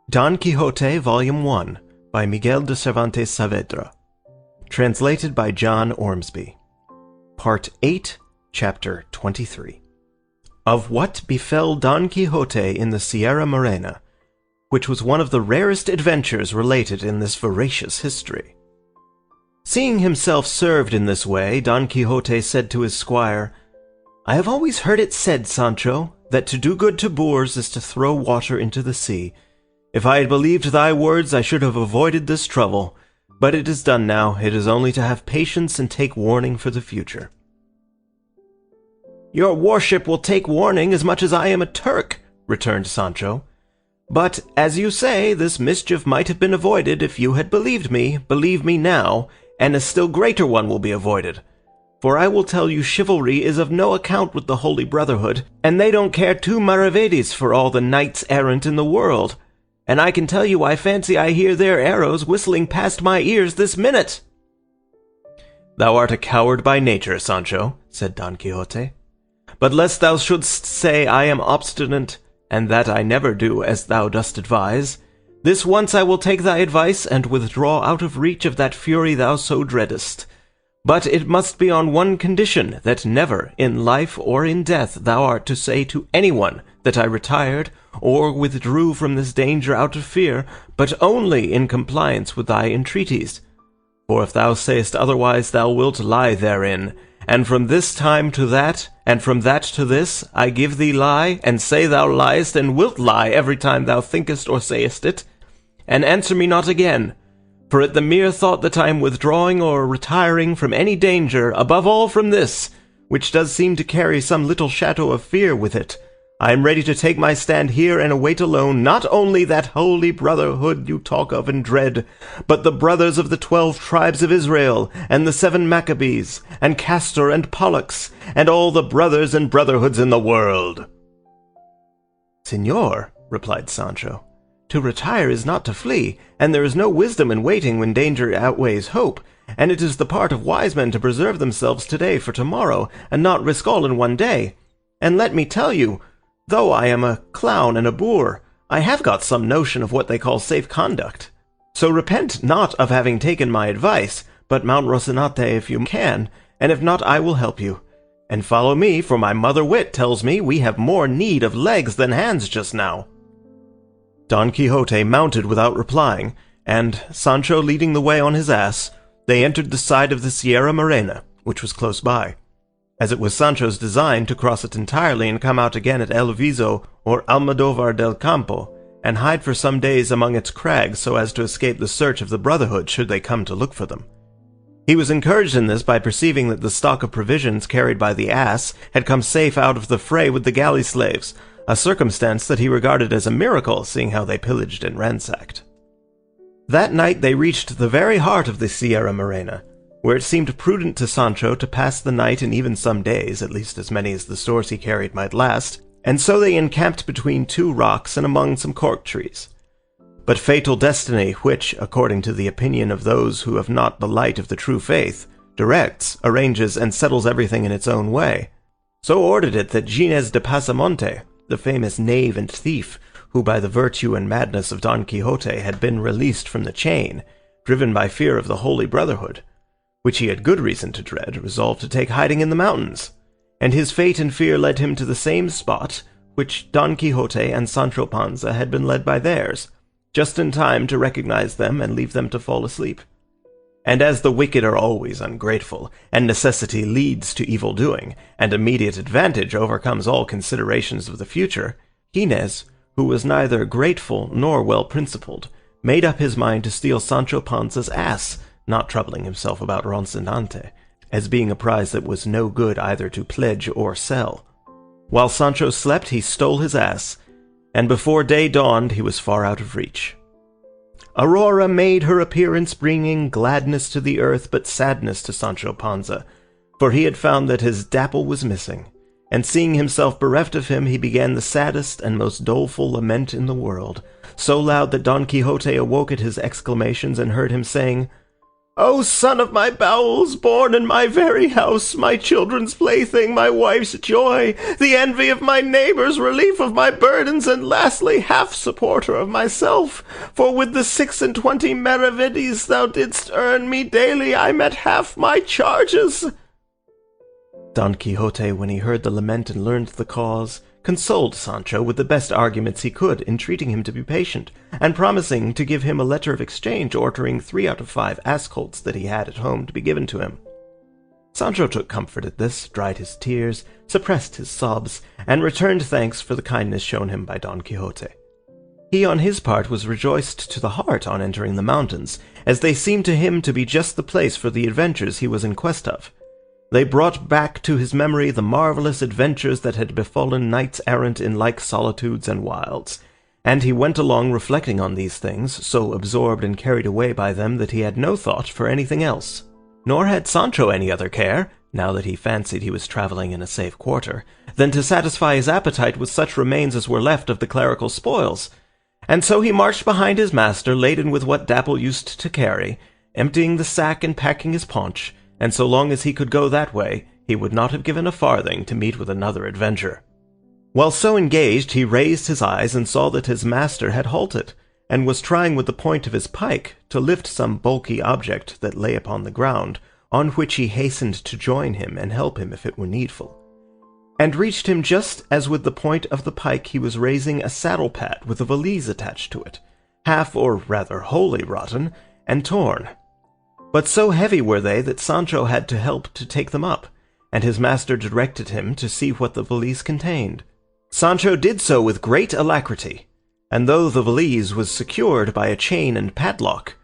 Don Quixote, Volume 1, by Miguel de Cervantes Saavedra. Translated by John Ormsby. Part 8, Chapter 23. Of what befell Don Quixote in the Sierra Morena, which was one of the rarest adventures related in this veracious history. Seeing himself served in this way, Don Quixote said to his squire, "I have always heard it said, Sancho, that to do good to boors is to throw water into the sea. If I had believed thy words, I should have avoided this trouble. But it is done now. It is only to have patience and take warning for the future." "Your worship will take warning as much as I am a Turk," returned Sancho. "But, as you say, this mischief might have been avoided if you had believed me. Believe me now, and a still greater one will be avoided. For I will tell you chivalry is of no account with the Holy Brotherhood, and they don't care two maravedis for all the knights-errant in the world. And I can tell you I fancy I hear their arrows whistling past my ears this minute." "Thou art a coward by nature, Sancho," said Don Quixote. "But lest thou shouldst say I am obstinate, and that I never do as thou dost advise, this once I will take thy advice, and withdraw out of reach of that fury thou so dreadest. But it must be on one condition, that never, in life or in death, thou art to say to anyone that I retired, or withdrew from this danger out of fear, but only in compliance with thy entreaties. For if thou sayest otherwise, thou wilt lie therein. And from this time to that, and from that to this, I give thee lie, and say thou liest, and wilt lie every time thou thinkest or sayest it. And answer me not again. For at the mere thought that I am withdrawing or retiring from any danger, above all from this, which does seem to carry some little shadow of fear with it, I am ready to take my stand here and await alone not only that holy brotherhood you talk of and dread, but the brothers of the 12 tribes of Israel, and the 7 Maccabees, and Castor and Pollux, and all the brothers and brotherhoods in the world." "Señor," replied Sancho, "to retire is not to flee, and there is no wisdom in waiting when danger outweighs hope, and it is the part of wise men to preserve themselves today for tomorrow, and not risk all in one day. And let me tell you, though I am a clown and a boor, I have got some notion of what they call safe conduct. So repent not of having taken my advice, but mount Rocinante if you can, and if not I will help you. And follow me, for my mother wit tells me we have more need of legs than hands just now." Don Quixote mounted without replying, and, Sancho leading the way on his ass, they entered the side of the Sierra Morena, which was close by, as it was Sancho's design to cross it entirely and come out again at El Viso or Almodovar del Campo, and hide for some days among its crags so as to escape the search of the Brotherhood should they come to look for them. He was encouraged in this by perceiving that the stock of provisions carried by the ass had come safe out of the fray with the galley slaves, a circumstance that he regarded as a miracle, seeing how they pillaged and ransacked. That night they reached the very heart of the Sierra Morena, where it seemed prudent to Sancho to pass the night and even some days, at least as many as the stores he carried might last, and so they encamped between 2 rocks and among some cork trees. But fatal destiny, which, according to the opinion of those who have not the light of the true faith, directs, arranges, and settles everything in its own way, so ordered it that Gines de Pasamonte, the famous knave and thief, who by the virtue and madness of Don Quixote had been released from the chain, driven by fear of the Holy Brotherhood, which he had good reason to dread, resolved to take hiding in the mountains, and his fate and fear led him to the same spot which Don Quixote and Sancho Panza had been led by theirs, just in time to recognize them and leave them to fall asleep. And as the wicked are always ungrateful, and necessity leads to evil doing, and immediate advantage overcomes all considerations of the future, Gines, who was neither grateful nor well-principled, made up his mind to steal Sancho Panza's ass, not troubling himself about Rocinante, as being a prize that was no good either to pledge or sell. While Sancho slept, he stole his ass, and before day dawned he was far out of reach. Aurora made her appearance, bringing gladness to the earth, but sadness to Sancho Panza, for he had found that his Dapple was missing, and seeing himself bereft of him, he began the saddest and most doleful lament in the world, so loud that Don Quixote awoke at his exclamations and heard him saying, O son of my bowels, born in my very house, my children's plaything, my wife's joy, the envy of my neighbours, relief of my burdens, and lastly half-supporter of myself, for with the 26 maravedis thou didst earn me daily, I met half my charges. Don Quixote, when he heard the lament and learned the cause, consoled Sancho with the best arguments he could, entreating him to be patient, and promising to give him a letter of exchange ordering 3 out of 5 ass-colts that he had at home to be given to him. Sancho took comfort at this, dried his tears, suppressed his sobs, and returned thanks for the kindness shown him by Don Quixote. He on his part was rejoiced to the heart on entering the mountains, as they seemed to him to be just the place for the adventures he was in quest of. They brought back to his memory the marvellous adventures that had befallen knights-errant in like solitudes and wilds, and he went along reflecting on these things, so absorbed and carried away by them that he had no thought for anything else. Nor had Sancho any other care, now that he fancied he was travelling in a safe quarter, than to satisfy his appetite with such remains as were left of the clerical spoils. And so he marched behind his master, laden with what Dapple used to carry, emptying the sack and packing his paunch, and so long as he could go that way, he would not have given a farthing to meet with another adventure. While so engaged, he raised his eyes and saw that his master had halted, and was trying with the point of his pike to lift some bulky object that lay upon the ground, on which he hastened to join him and help him if it were needful, and reached him just as with the point of the pike he was raising a saddle-pad with a valise attached to it, half or rather wholly rotten, and torn. But so heavy were they that Sancho had to help to take them up, and his master directed him to see what the valise contained. Sancho did so with great alacrity, and though the valise was secured by a chain and padlock,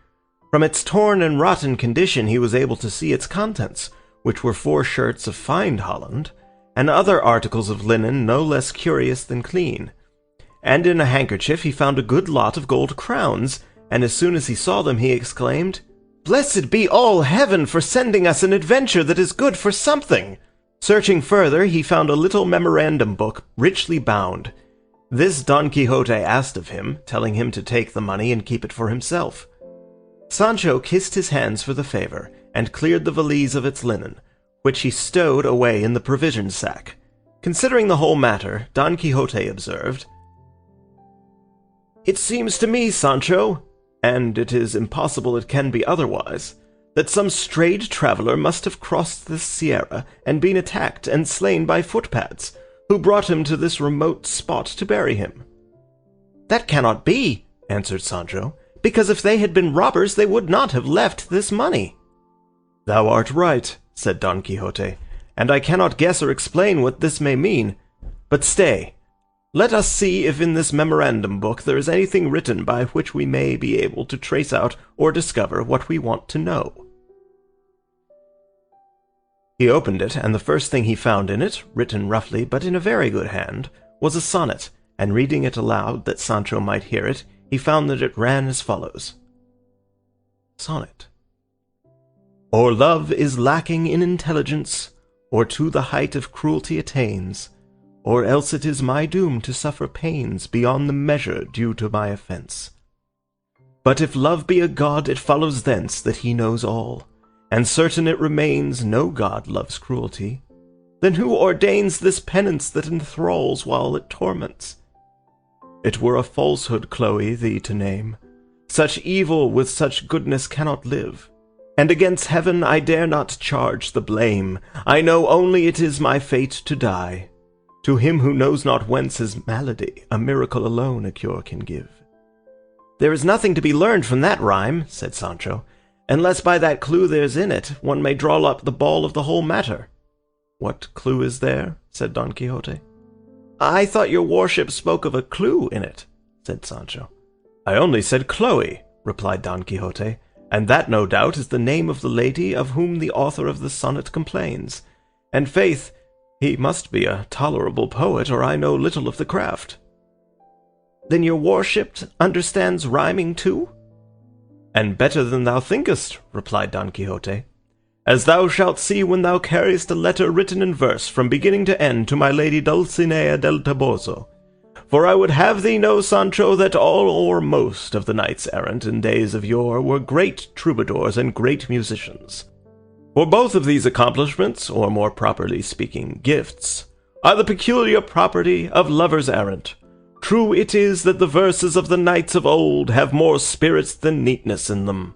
from its torn and rotten condition he was able to see its contents, which were 4 shirts of fine holland, and other articles of linen no less curious than clean. And in a handkerchief he found a good lot of gold crowns, and as soon as he saw them he exclaimed, "Blessed be all heaven for sending us an adventure that is good for something!" Searching further, he found a little memorandum book, richly bound. This Don Quixote asked of him, telling him to take the money and keep it for himself. Sancho kissed his hands for the favour, and cleared the valise of its linen, which he stowed away in the provision sack. Considering the whole matter, Don Quixote observed, "It seems to me, Sancho, and it is impossible it can be otherwise, that some strayed traveller must have crossed this sierra and been attacked and slain by footpads, who brought him to this remote spot to bury him." "That cannot be," answered Sancho, "because if they had been robbers they would not have left this money." "Thou art right," said Don Quixote, "and I cannot guess or explain what this may mean. But stay, let us see if in this memorandum book there is anything written by which we may be able to trace out or discover what we want to know." He opened it, and the first thing he found in it, written roughly but in a very good hand, was a sonnet, and reading it aloud that Sancho might hear it, he found that it ran as follows. Sonnet. Or love is lacking in intelligence, or to the height of cruelty attains, or else it is my doom to suffer pains beyond the measure due to my offence. But if love be a god, it follows thence that he knows all, and certain it remains no god loves cruelty. Then who ordains this penance that enthralls while it torments? It were a falsehood, Chloe, thee to name. Such evil with such goodness cannot live, and against heaven I dare not charge the blame. I know only it is my fate to die. To him who knows not whence his malady, a miracle alone a cure can give. There is nothing to be learned from that rhyme, said Sancho, unless by that clue there's in it one may draw up the ball of the whole matter. What clue is there? Said Don Quixote. I thought your worship spoke of a clue in it, said Sancho. I only said Chloe, replied Don Quixote, and that no doubt is the name of the lady of whom the author of the sonnet complains. And faith, he must be a tolerable poet, or I know little of the craft. Then your worship understands rhyming too? And better than thou thinkest, replied Don Quixote, as thou shalt see when thou carriest a letter written in verse from beginning to end to my lady Dulcinea del Toboso. For I would have thee know, Sancho, that all or most of the knights-errant in days of yore were great troubadours and great musicians. For both of these accomplishments, or more properly speaking, gifts, are the peculiar property of lovers-errant. True it is that the verses of the knights of old have more spirits than neatness in them.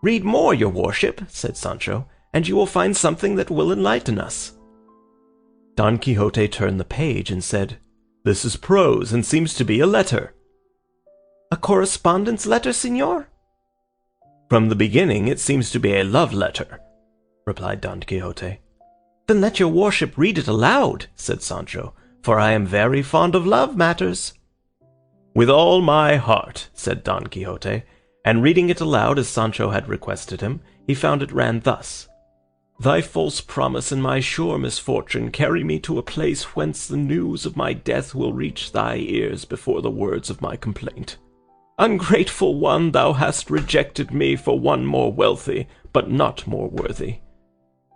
Read more, your worship, said Sancho, and you will find something that will enlighten us. Don Quixote turned the page and said, This is prose, and seems to be a letter. A correspondence letter, señor? From the beginning it seems to be a love letter, replied Don Quixote. Then let your worship read it aloud, said Sancho, for I am very fond of love matters. With all my heart, said Don Quixote, and reading it aloud as Sancho had requested him, he found it ran thus. Thy false promise and my sure misfortune carry me to a place whence the news of my death will reach thy ears before the words of my complaint. Ungrateful one, thou hast rejected me for one more wealthy, but not more worthy.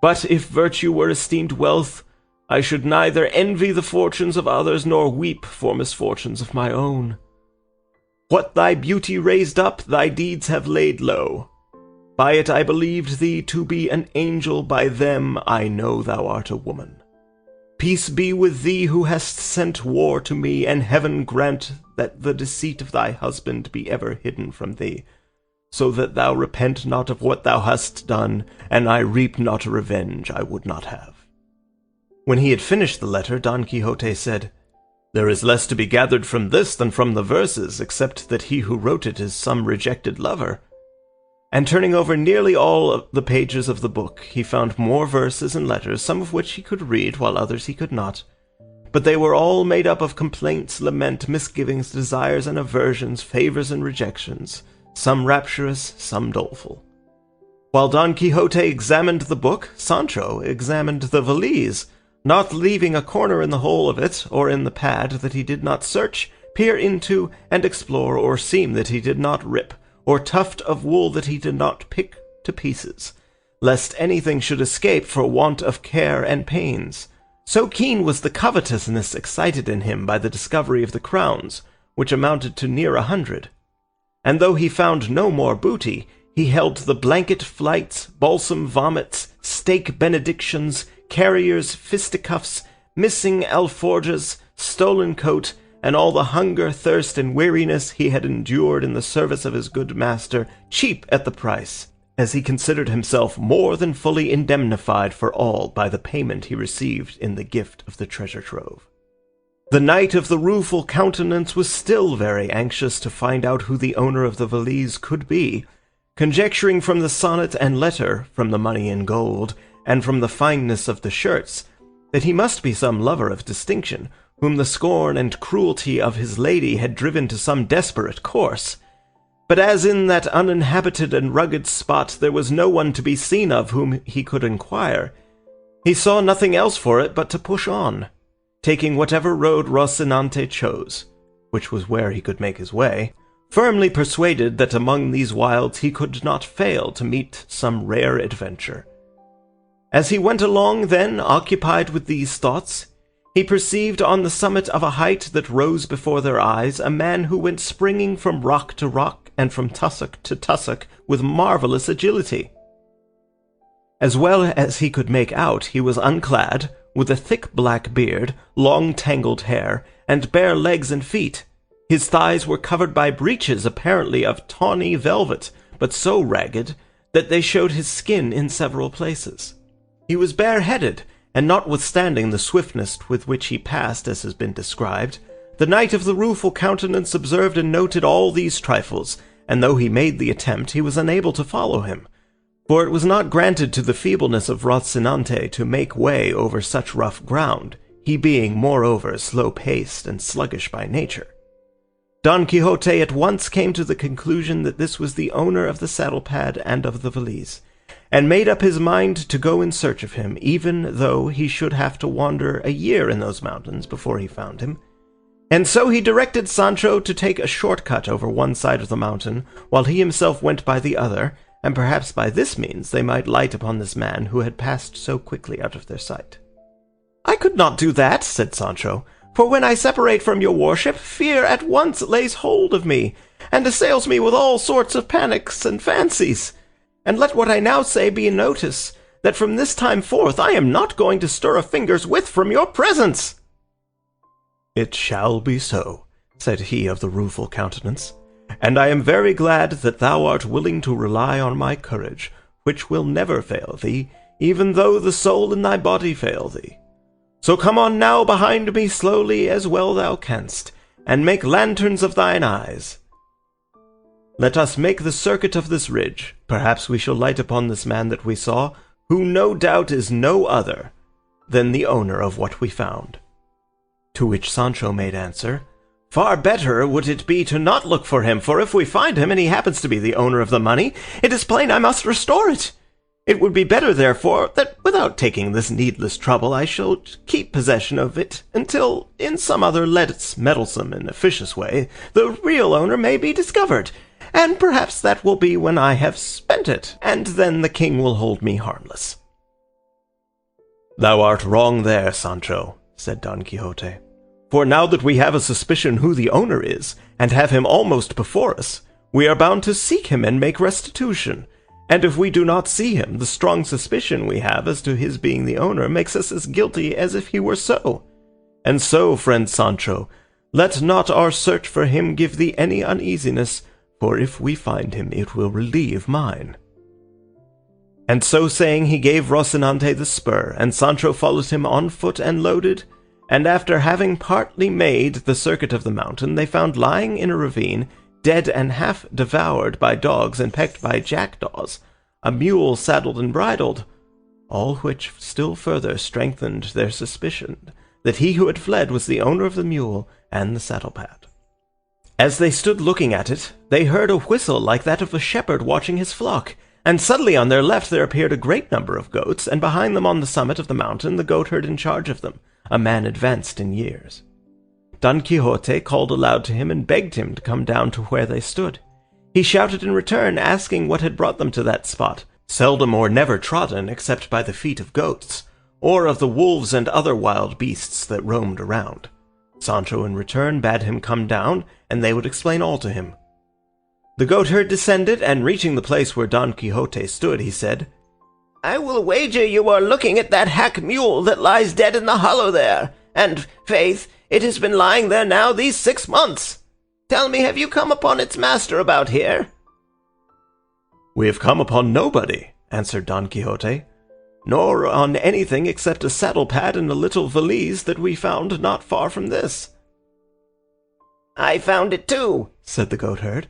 But if virtue were esteemed wealth, I should neither envy the fortunes of others nor weep for misfortunes of my own. What thy beauty raised up, thy deeds have laid low. By it I believed thee to be an angel, by them I know thou art a woman. Peace be with thee who hast sent war to me, and heaven grant that the deceit of thy husband be ever hidden from thee, so that thou repent not of what thou hast done, and I reap not revenge I would not have. When he had finished the letter, Don Quixote said, There is less to be gathered from this than from the verses, except that he who wrote it is some rejected lover. And turning over nearly all of the pages of the book, he found more verses and letters, some of which he could read, while others he could not. But they were all made up of complaints, lament, misgivings, desires and aversions, favours and rejections, some rapturous, some doleful. While Don Quixote examined the book, Sancho examined the valise, not leaving a corner in the whole of it, or in the pad, that he did not search, peer into, and explore, or seam that he did not rip, or tuft of wool that he did not pick to pieces, lest anything should escape for want of care and pains. So keen was the covetousness excited in him by the discovery of the crowns, which amounted to near 100. And though he found no more booty, he held the blanket flights, balsam vomits, stake benedictions, carriers' fisticuffs, missing alforjas, stolen coat, and all the hunger, thirst, and weariness he had endured in the service of his good master, cheap at the price, as he considered himself more than fully indemnified for all by the payment he received in the gift of the treasure trove. The Knight of the Rueful Countenance was still very anxious to find out who the owner of the valise could be, conjecturing from the sonnet and letter, from the money in gold, and from the fineness of the shirts, that he must be some lover of distinction, whom the scorn and cruelty of his lady had driven to some desperate course. But as in that uninhabited and rugged spot there was no one to be seen of whom he could inquire, he saw nothing else for it but to push on, taking whatever road Rocinante chose, which was where he could make his way, firmly persuaded that among these wilds he could not fail to meet some rare adventure. As he went along, then, occupied with these thoughts, he perceived on the summit of a height that rose before their eyes a man who went springing from rock to rock and from tussock to tussock with marvellous agility. As well as he could make out, he was unclad, with a thick black beard, long tangled hair, and bare legs and feet. His thighs were covered by breeches apparently of tawny velvet, but so ragged that they showed his skin in several places. He was bareheaded, and notwithstanding the swiftness with which he passed, as has been described, the Knight of the Rueful Countenance observed and noted all these trifles, and though he made the attempt, he was unable to follow him, for it was not granted to the feebleness of Rocinante to make way over such rough ground, he being, moreover, slow-paced and sluggish by nature. Don Quixote at once came to the conclusion that this was the owner of the saddle-pad and of the valise, and made up his mind to go in search of him, even though he should have to wander a year in those mountains before he found him. And so he directed Sancho to take a short cut over one side of the mountain, while he himself went by the other, and perhaps by this means they might light upon this man who had passed so quickly out of their sight. "I could not do that," said Sancho, For when I separate from your worship, fear at once lays hold of me, and assails me with all sorts of panics and fancies. And let what I now say be a notice, that from this time forth I am not going to stir a finger's width from your presence." "It shall be so," said he of the rueful countenance, "and I am very glad that thou art willing to rely on my courage, which will never fail thee, even though the soul in thy body fail thee. So come on now behind me slowly as well thou canst, and make lanterns of thine eyes. Let us make the circuit of this ridge. Perhaps we shall light upon this man that we saw, who no doubt is no other than the owner of what we found." To which Sancho made answer, "Far better would it be to not look for him, for if we find him and he happens to be the owner of the money, it is plain I must restore it. It would be better, therefore, that without taking this needless trouble I shall keep possession of it until, in some other less meddlesome and officious way, the real owner may be discovered, and perhaps that will be when I have spent it, and then the king will hold me harmless." "Thou art wrong there, Sancho," said Don Quixote. "For now that we have a suspicion who the owner is, and have him almost before us, we are bound to seek him and make restitution. And if we do not see him, the strong suspicion we have as to his being the owner makes us as guilty as if he were so. And so, friend Sancho, let not our search for him give thee any uneasiness, for if we find him it will relieve mine." And so saying he gave Rocinante the spur, and Sancho followed him on foot and loaded, and after having partly made the circuit of the mountain, they found lying in a ravine, dead and half devoured by dogs and pecked by jackdaws, a mule saddled and bridled, all which still further strengthened their suspicion that he who had fled was the owner of the mule and the saddle-pad. As they stood looking at it, they heard a whistle like that of a shepherd watching his flock, and suddenly on their left there appeared a great number of goats, and behind them on the summit of the mountain the goatherd in charge of them, a man advanced in years. Don Quixote called aloud to him and begged him to come down to where they stood. He shouted in return, asking what had brought them to that spot, seldom or never trodden except by the feet of goats, or of the wolves and other wild beasts that roamed around. Sancho in return bade him come down, and they would explain all to him. The goatherd descended, and reaching the place where Don Quixote stood, he said, "I will wager you are looking at that hack mule that lies dead in the hollow there, and, faith, it has been lying there now these 6 months. Tell me, have you come upon its master about here?" "We have come upon nobody," answered Don Quixote, "nor on anything except a saddle-pad and a little valise that we found not far from this." "I found it too," said the goatherd,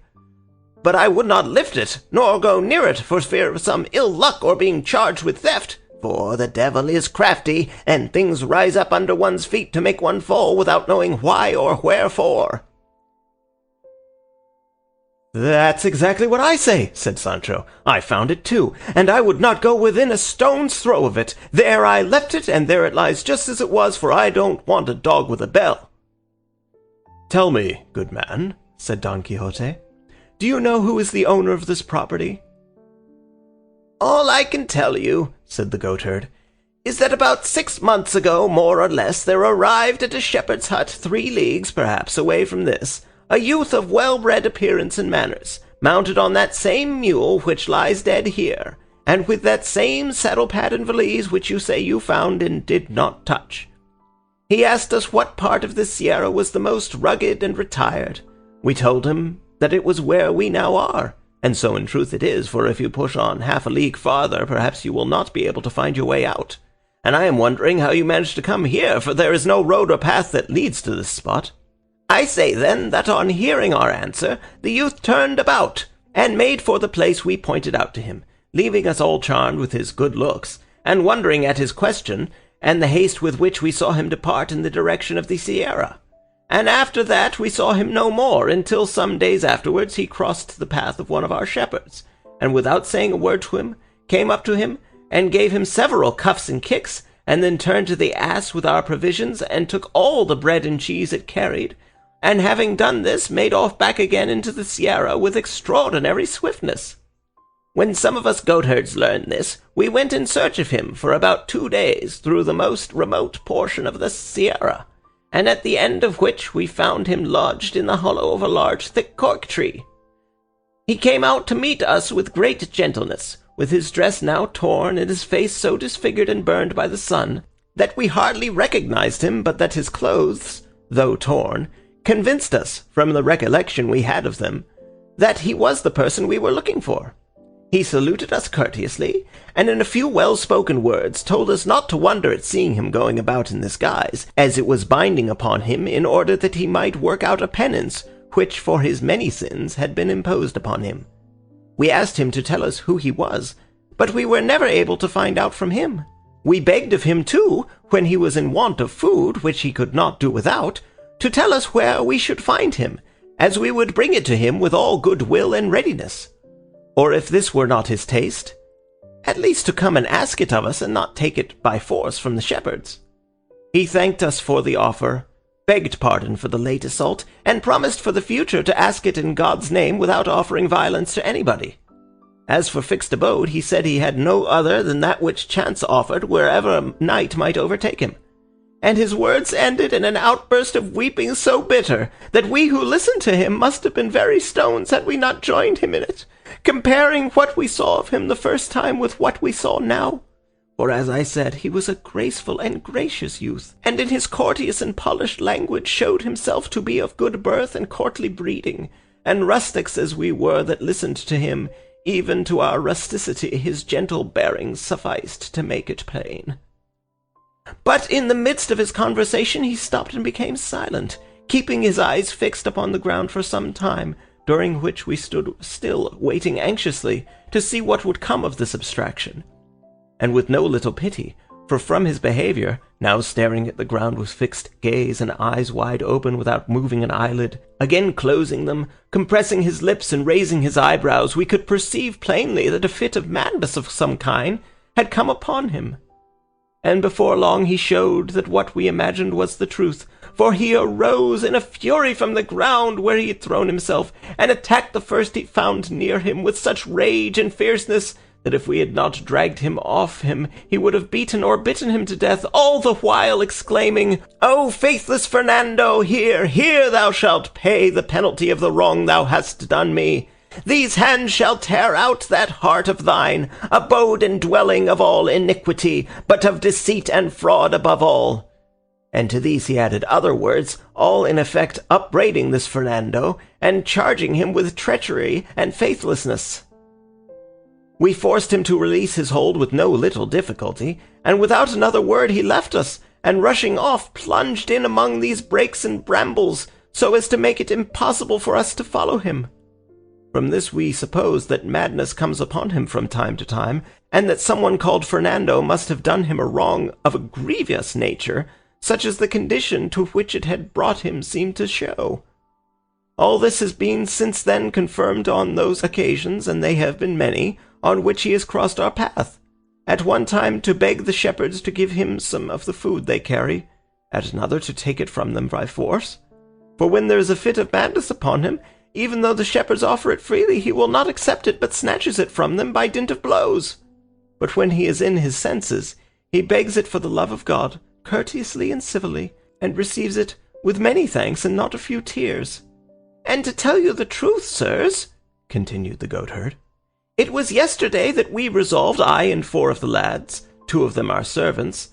"but I would not lift it, nor go near it, for fear of some ill luck or being charged with theft. For the devil is crafty, and things rise up under one's feet to make one fall without knowing why or wherefore." "That's exactly what I say," said Sancho. "I found it too, and I would not go within a stone's throw of it. There I left it, and there it lies just as it was, for I don't want a dog with a bell." "Tell me, good man," said Don Quixote, "do you know who is the owner of this property?" "All I can tell you," said the goatherd, "is that about 6 months ago, more or less, there arrived at a shepherd's hut 3 leagues, perhaps, away from this, a youth of well-bred appearance and manners, mounted on that same mule which lies dead here, and with that same saddle-pad and valise which you say you found and did not touch. He asked us what part of the Sierra was the most rugged and retired. We told him that it was where we now are, and so in truth it is, for if you push on half a league farther, perhaps you will not be able to find your way out. And I am wondering how you managed to come here, for there is no road or path that leads to this spot. I say then that on hearing our answer, the youth turned about, and made for the place we pointed out to him, leaving us all charmed with his good looks, and wondering at his question, and the haste with which we saw him depart in the direction of the Sierra. And after that we saw him no more, until some days afterwards he crossed the path of one of our shepherds, and without saying a word to him, came up to him, and gave him several cuffs and kicks, and then turned to the ass with our provisions, and took all the bread and cheese it carried, and having done this, made off back again into the Sierra with extraordinary swiftness. When some of us goatherds learned this, we went in search of him for about 2 days through the most remote portion of the Sierra, and at the end of which we found him lodged in the hollow of a large thick cork tree. He came out to meet us with great gentleness, with his dress now torn and his face so disfigured and burned by the sun, that we hardly recognized him, but that his clothes, though torn, convinced us, from the recollection we had of them, that he was the person we were looking for. He saluted us courteously, and in a few well-spoken words told us not to wonder at seeing him going about in this guise, as it was binding upon him in order that he might work out a penance which for his many sins had been imposed upon him. We asked him to tell us who he was, but we were never able to find out from him. We begged of him, too, when he was in want of food, which he could not do without, to tell us where we should find him, as we would bring it to him with all good will and readiness. Or if this were not his taste, at least to come and ask it of us and not take it by force from the shepherds. He thanked us for the offer, begged pardon for the late assault, and promised for the future to ask it in God's name without offering violence to anybody. As for fixed abode, he said he had no other than that which chance offered wherever night might overtake him. And his words ended in an outburst of weeping so bitter that we who listened to him must have been very stones had we not joined him in it, comparing what we saw of him the first time with what we saw now. For, as I said, he was a graceful and gracious youth, and in his courteous and polished language showed himself to be of good birth and courtly breeding, and rustics as we were that listened to him, even to our rusticity his gentle bearing sufficed to make it plain. But in the midst of his conversation he stopped and became silent, keeping his eyes fixed upon the ground for some time, during which we stood still, waiting anxiously to see what would come of this abstraction. And with no little pity, for from his behaviour, now staring at the ground with fixed gaze and eyes wide open without moving an eyelid, again closing them, compressing his lips and raising his eyebrows, we could perceive plainly that a fit of madness of some kind had come upon him. And before long he showed that what we imagined was the truth, for he arose in a fury from the ground where he had thrown himself, and attacked the first he found near him with such rage and fierceness that if we had not dragged him off him, he would have beaten or bitten him to death, all the while exclaiming, "O faithless Fernando, here, here thou shalt pay the penalty of the wrong thou hast done me. These hands shall tear out that heart of thine, abode and dwelling of all iniquity, but of deceit and fraud above all." And to these he added other words, all in effect upbraiding this Fernando, and charging him with treachery and faithlessness. We forced him to release his hold with no little difficulty, and without another word he left us, and rushing off plunged in among these brakes and brambles, so as to make it impossible for us to follow him. From this we suppose that madness comes upon him from time to time, and that someone called Fernando must have done him a wrong of a grievous nature, such as the condition to which it had brought him seemed to show. All this has been since then confirmed on those occasions, and they have been many, on which he has crossed our path, at one time to beg the shepherds to give him some of the food they carry, at another to take it from them by force. For when there is a fit of madness upon him, even though the shepherds offer it freely, he will not accept it, but snatches it from them by dint of blows. But when he is in his senses, he begs it for the love of God, courteously and civilly, and receives it with many thanks and not a few tears. And to tell you the truth, sirs, continued the goatherd, it was yesterday that we resolved, I and 4 of the lads, 2 of them our servants,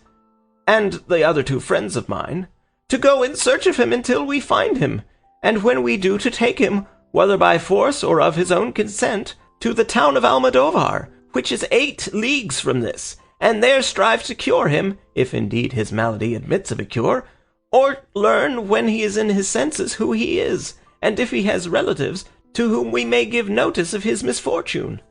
and the other 2 friends of mine, to go in search of him until we find him, and when we do to take him, whether by force or of his own consent, to the town of Almodovar, which is 8 leagues from this, and there strive to cure him, if indeed his malady admits of a cure, or learn when he is in his senses who he is, and if he has relatives to whom we may give notice of his misfortune.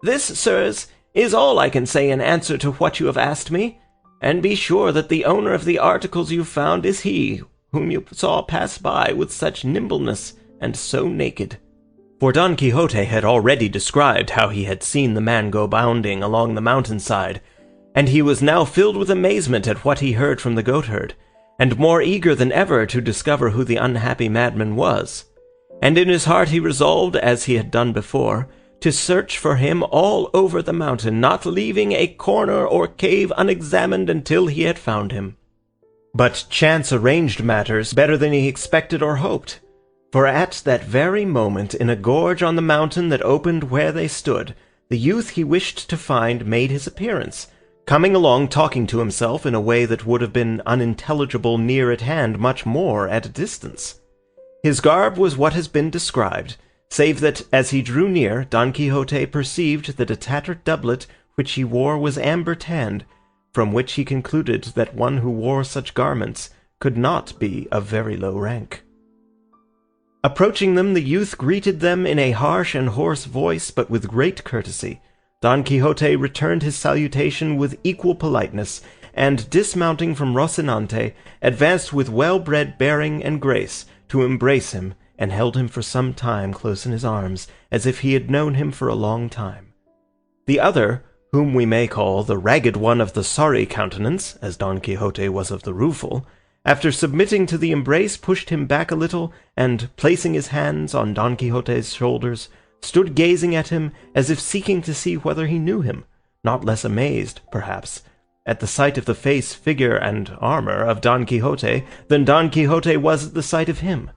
This, sirs, is all I can say in answer to what you have asked me, and be sure that the owner of the articles you found is he whom you saw pass by with such nimbleness and so naked." For Don Quixote had already described how he had seen the man go bounding along the mountainside, and he was now filled with amazement at what he heard from the goatherd, and more eager than ever to discover who the unhappy madman was. And in his heart he resolved, as he had done before, to search for him all over the mountain, not leaving a corner or cave unexamined until he had found him. But chance arranged matters better than he expected or hoped. For at that very moment, in a gorge on the mountain that opened where they stood, the youth he wished to find made his appearance, coming along talking to himself in a way that would have been unintelligible near at hand much more at a distance. His garb was what has been described, save that as he drew near, Don Quixote perceived that a tattered doublet which he wore was amber-tanned, from which he concluded that one who wore such garments could not be of very low rank. Approaching them, the youth greeted them in a harsh and hoarse voice, but with great courtesy. Don Quixote returned his salutation with equal politeness, and dismounting from Rocinante, advanced with well-bred bearing and grace to embrace him, and held him for some time close in his arms, as if he had known him for a long time. The other, whom we may call the ragged one of the sorry countenance, as Don Quixote was of the rueful, after submitting to the embrace, pushed him back a little, and, placing his hands on Don Quixote's shoulders, stood gazing at him as if seeking to see whether he knew him, not less amazed, perhaps, at the sight of the face, figure, and armor of Don Quixote than Don Quixote was at the sight of him.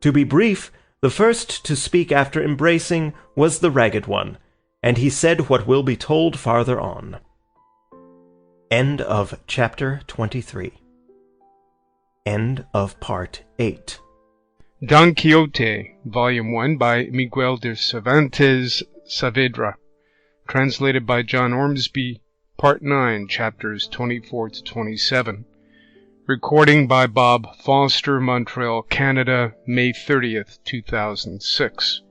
To be brief, the first to speak after embracing was the ragged one, and he said what will be told farther on. End of chapter 23. End of part 8. Don Quixote, Volume 1 by Miguel de Cervantes, Saavedra. Translated by John Ormsby, Part 9, Chapters 24 to 27. Recording by Bob Foster, Montreal, Canada, May 30th, 2006.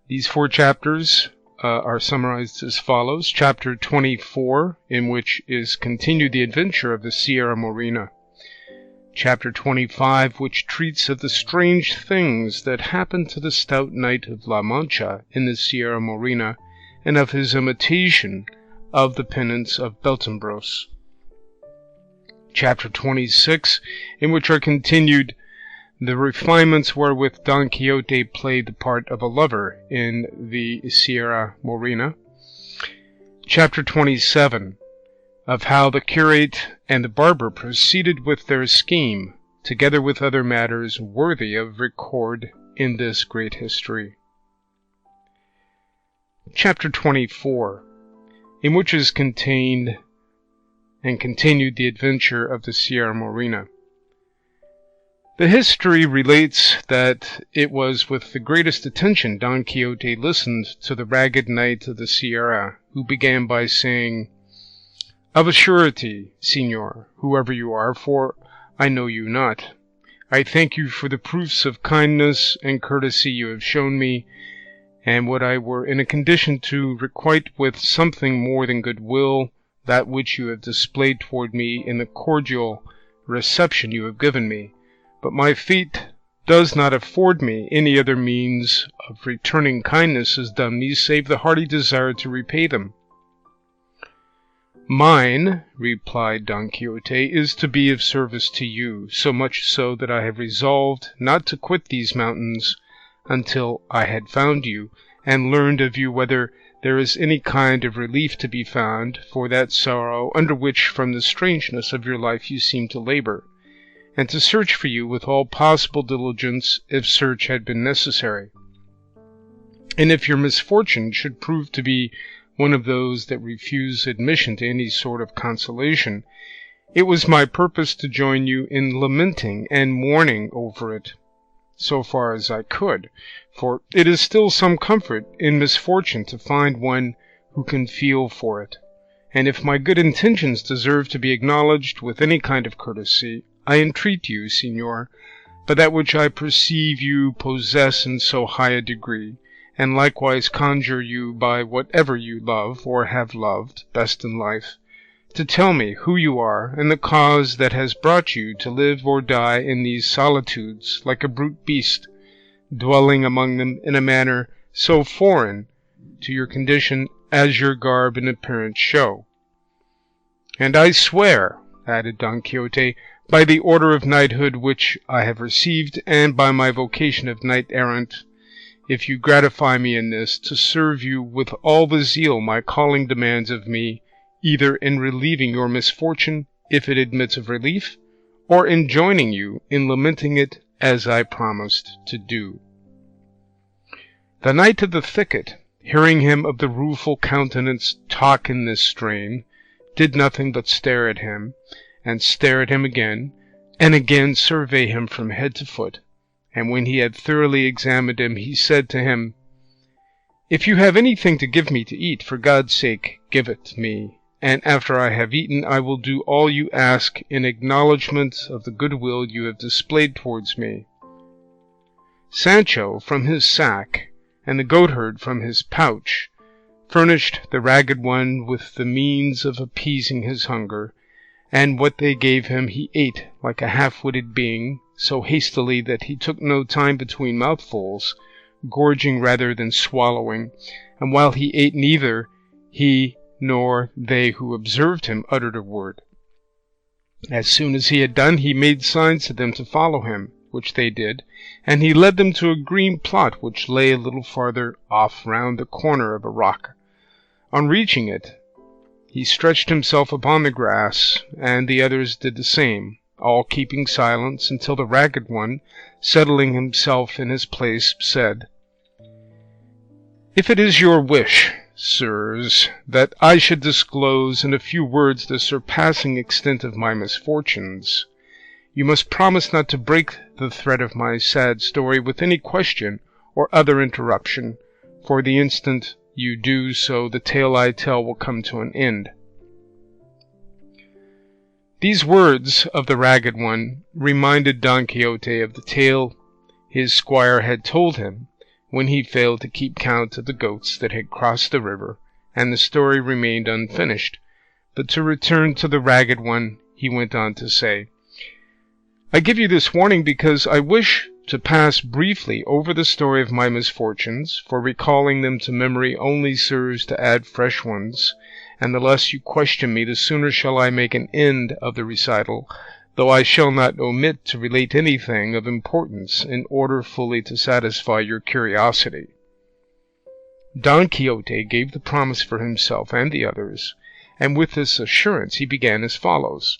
These 4 chapters are summarized as follows. Chapter 24, in which is continued the adventure of the Sierra Morena. Chapter 25, which treats of the strange things that happened to the stout knight of La Mancha in the Sierra Morena, and of his imitation of the penance of Beltenebros. Chapter 26, in which are continued the refinements wherewith Don Quixote played the part of a lover in the Sierra Morena. Chapter 27, of how the curate and the barber proceeded with their scheme, together with other matters worthy of record in this great history. Chapter 24, in which is contained and continued the adventure of the Sierra Morena. The history relates that it was with the greatest attention Don Quixote listened to the ragged knight of the Sierra, who began by saying, "Of a surety, Señor, whoever you are, for I know you not, I thank you for the proofs of kindness and courtesy you have shown me, and would I were in a condition to requite with something more than goodwill that which you have displayed toward me in the cordial reception you have given me, but my fate does not afford me any other means of returning kindnesses done me save the hearty desire to repay them." "Mine," replied Don Quixote, "is to be of service to you, so much so that I have resolved not to quit these mountains until I had found you, and learned of you whether there is any kind of relief to be found for that sorrow under which from the strangeness of your life you seem to labour, and to search for you with all possible diligence if search had been necessary. And if your misfortune should prove to be one of those that refuse admission to any sort of consolation, it was my purpose to join you in lamenting and mourning over it, so far as I could, for it is still some comfort in misfortune to find one who can feel for it, and if my good intentions deserve to be acknowledged with any kind of courtesy, I entreat you, Señor, by that which I perceive you possess in so high a degree, and likewise conjure you by whatever you love or have loved best in life, to tell me who you are, and the cause that has brought you to live or die in these solitudes like a brute beast, dwelling among them in a manner so foreign to your condition as your garb and appearance show. And I swear," added Don Quixote, "by the order of knighthood which I have received, and by my vocation of knight-errant, if you gratify me in this, to serve you with all the zeal my calling demands of me, either in relieving your misfortune, if it admits of relief, or enjoining you in lamenting it as I promised to do. The knight of the thicket, hearing him of the rueful countenance talk in this strain, did nothing but stare at him, and stare at him again, and again survey him from head to foot, and when he had thoroughly examined him, he said to him, "If you have anything to give me to eat, for God's sake give it me, and after I have eaten I will do all you ask in acknowledgment of the goodwill you have displayed towards me." Sancho from his sack, and the goatherd from his pouch, furnished the Ragged One with the means of appeasing his hunger, and what they gave him he ate like a half-witted being, so hastily that he took no time between mouthfuls, gorging rather than swallowing, and while he ate neither he nor they who observed him uttered a word. As soon as he had done, he made signs to them to follow him, which they did, and he led them to a green plot which lay a little farther off round the corner of a rock. On reaching it, he stretched himself upon the grass, and the others did the same, all keeping silence, until the Ragged One, settling himself in his place, said, "If it is your wish, sirs, that I should disclose in a few words the surpassing extent of my misfortunes, you must promise not to break the thread of my sad story with any question or other interruption, for the instant you do so the tale I tell will come to an end." These words of the Ragged One reminded Don Quixote of the tale his squire had told him when he failed to keep count of the goats that had crossed the river, and the story remained unfinished. But to return to the Ragged One, he went on to say, "I give you this warning because I wish to pass briefly over the story of my misfortunes, for recalling them to memory only serves to add fresh ones, and the less you question me, the sooner shall I make an end of the recital, though I shall not omit to relate anything of importance in order fully to satisfy your curiosity." Don Quixote gave the promise for himself and the others, and with this assurance he began as follows.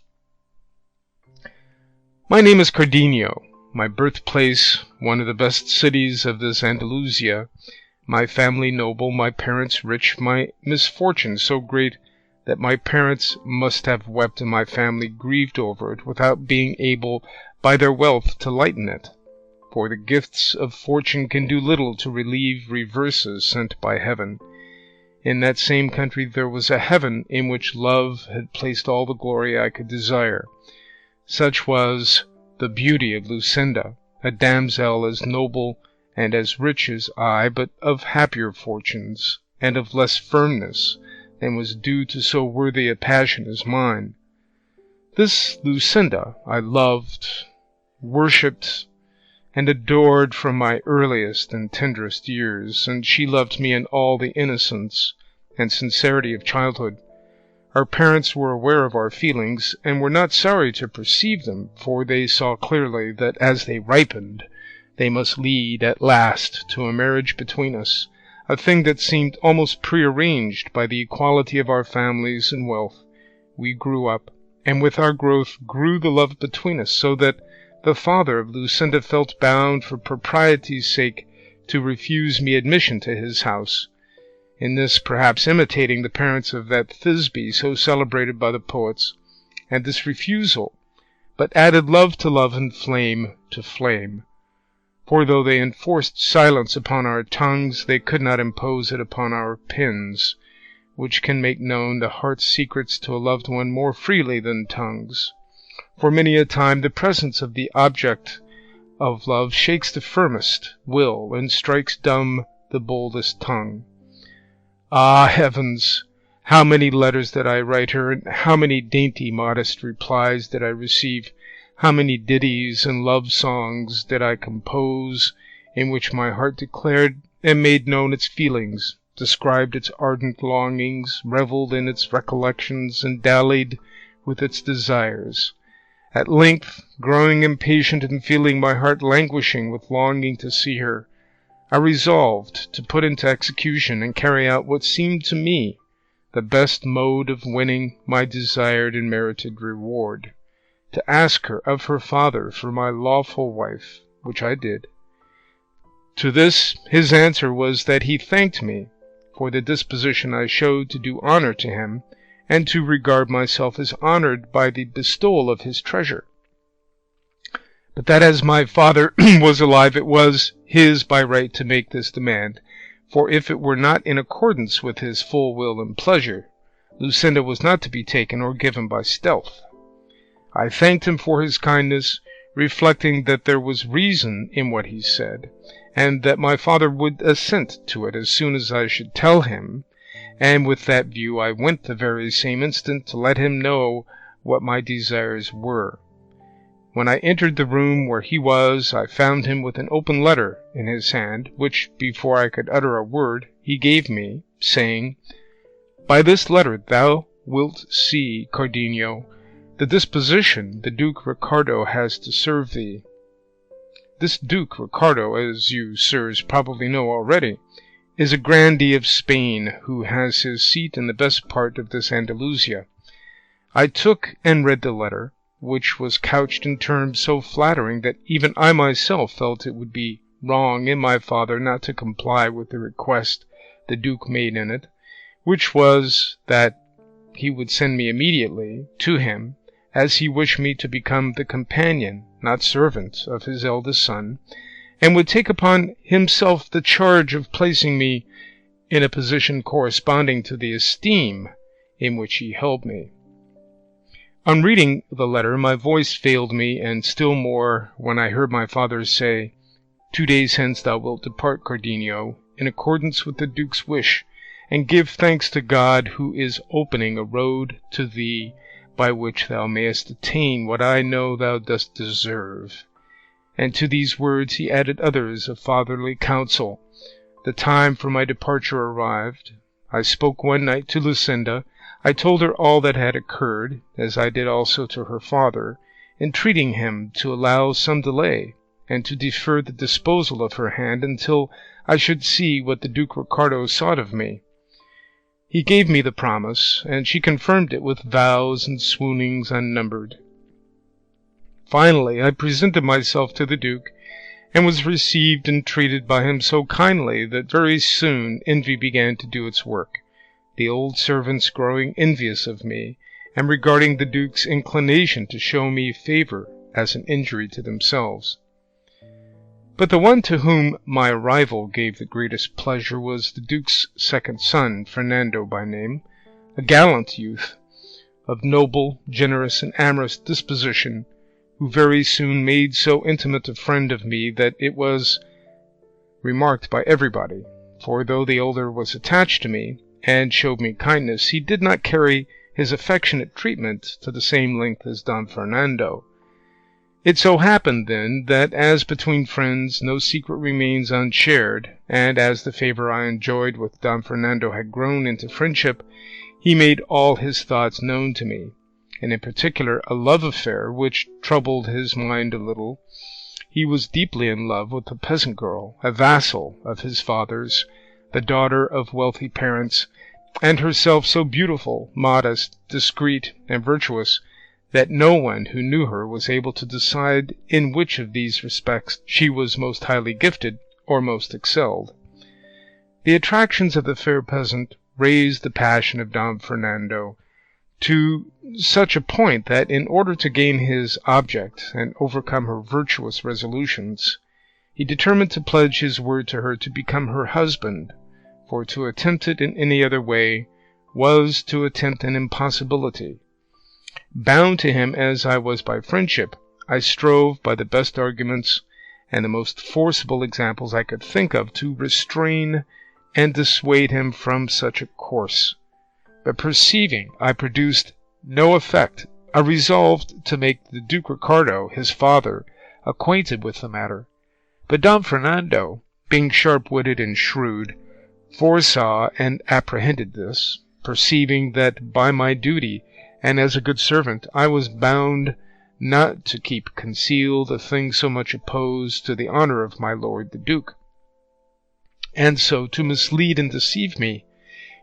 "My name is Cardenio, my birthplace one of the best cities of this Andalusia, my family noble, my parents rich, my misfortune so great that my parents must have wept and my family grieved over it, without being able by their wealth to lighten it. For the gifts of fortune can do little to relieve reverses sent by heaven. In that same country there was a heaven in which love had placed all the glory I could desire. Such was the beauty of Lucinda, a damsel as noble and as rich as I, but of happier fortunes, and of less firmness than was due to so worthy a passion as mine. This Lucinda I loved, worshipped, and adored from my earliest and tenderest years, and she loved me in all the innocence and sincerity of childhood. Our parents were aware of our feelings, and were not sorry to perceive them, for they saw clearly that as they ripened, they must lead at last to a marriage between us, a thing that seemed almost prearranged by the equality of our families and wealth. We grew up, and with our growth grew the love between us, so that the father of Lucinda felt bound for propriety's sake to refuse me admission to his house, in this perhaps imitating the parents of that Thisbe so celebrated by the poets, and this refusal but added love to love and flame to flame. For though they enforced silence upon our tongues, they could not impose it upon our pens, which can make known the heart's secrets to a loved one more freely than tongues. For many a time the presence of the object of love shakes the firmest will, and strikes dumb the boldest tongue. Ah, heavens! How many letters did I write her, and how many dainty modest replies did I receive! How many ditties and love songs did I compose, in which my heart declared and made known its feelings, described its ardent longings, revelled in its recollections, and dallied with its desires. At length, growing impatient and feeling my heart languishing with longing to see her, I resolved to put into execution and carry out what seemed to me the best mode of winning my desired and merited reward, to ask her of her father for my lawful wife, which I did. To this his answer was that he thanked me for the disposition I showed to do honour to him, and to regard myself as honoured by the bestowal of his treasure, but that as my father was alive, it was his by right to make this demand, for if it were not in accordance with his full will and pleasure, Lucinda was not to be taken or given by stealth. I thanked him for his kindness, reflecting that there was reason in what he said, and that my father would assent to it as soon as I should tell him, and with that view I went the very same instant to let him know what my desires were. When I entered the room where he was, I found him with an open letter in his hand, which, before I could utter a word, he gave me, saying, "By this letter thou wilt see, Cardenio, the disposition the Duke Ricardo has to serve thee." This Duke Ricardo, as you, sirs, probably know already, is a grandee of Spain, who has his seat in the best part of this Andalusia. I took and read the letter, which was couched in terms so flattering that even I myself felt it would be wrong in my father not to comply with the request the Duke made in it, which was that he would send me immediately to him, as he wished me to become the companion, not servant, of his eldest son, and would take upon himself the charge of placing me in a position corresponding to the esteem in which he held me. On reading the letter, my voice failed me, and still more when I heard my father say, "2 days hence thou wilt depart, Cardenio, in accordance with the Duke's wish, and give thanks to God, who is opening a road to thee by which thou mayest attain what I know thou dost deserve." And to these words he added others of fatherly counsel. The time for my departure arrived. I spoke one night to Lucinda. I told her all that had occurred, as I did also to her father, entreating him to allow some delay, and to defer the disposal of her hand until I should see what the Duke Ricardo sought of me. He gave me the promise, and she confirmed it with vows and swoonings unnumbered. Finally, I presented myself to the Duke, and was received and treated by him so kindly that very soon envy began to do its work, the old servants growing envious of me, and regarding the Duke's inclination to show me favour as an injury to themselves. But the one to whom my arrival gave the greatest pleasure was the Duke's second son, Fernando by name, a gallant youth, of noble, generous, and amorous disposition, who very soon made so intimate a friend of me that it was remarked by everybody, for though the elder was attached to me, and showed me kindness, he did not carry his affectionate treatment to the same length as Don Fernando. It so happened, then, that as between friends no secret remains unshared, and as the favour I enjoyed with Don Fernando had grown into friendship, he made all his thoughts known to me, and in particular a love affair which troubled his mind a little. He was deeply in love with a peasant girl, a vassal of his father's, the daughter of wealthy parents, and herself so beautiful, modest, discreet, and virtuous, that no one who knew her was able to decide in which of these respects she was most highly gifted or most excelled. The attractions of the fair peasant raised the passion of Don Fernando to such a point that, in order to gain his object and overcome her virtuous resolutions, he determined to pledge his word to her to become her husband, for to attempt it in any other way was to attempt an impossibility. Bound to him as I was by friendship, I strove by the best arguments and the most forcible examples I could think of to restrain and dissuade him from such a course. But perceiving I produced no effect, I resolved to make the Duke Ricardo, his father, acquainted with the matter. But Don Fernando, being sharp-witted and shrewd, foresaw and apprehended this, perceiving that by my duty and as a good servant I was bound not to keep concealed a thing so much opposed to the honour of my lord the Duke, and so to mislead and deceive me.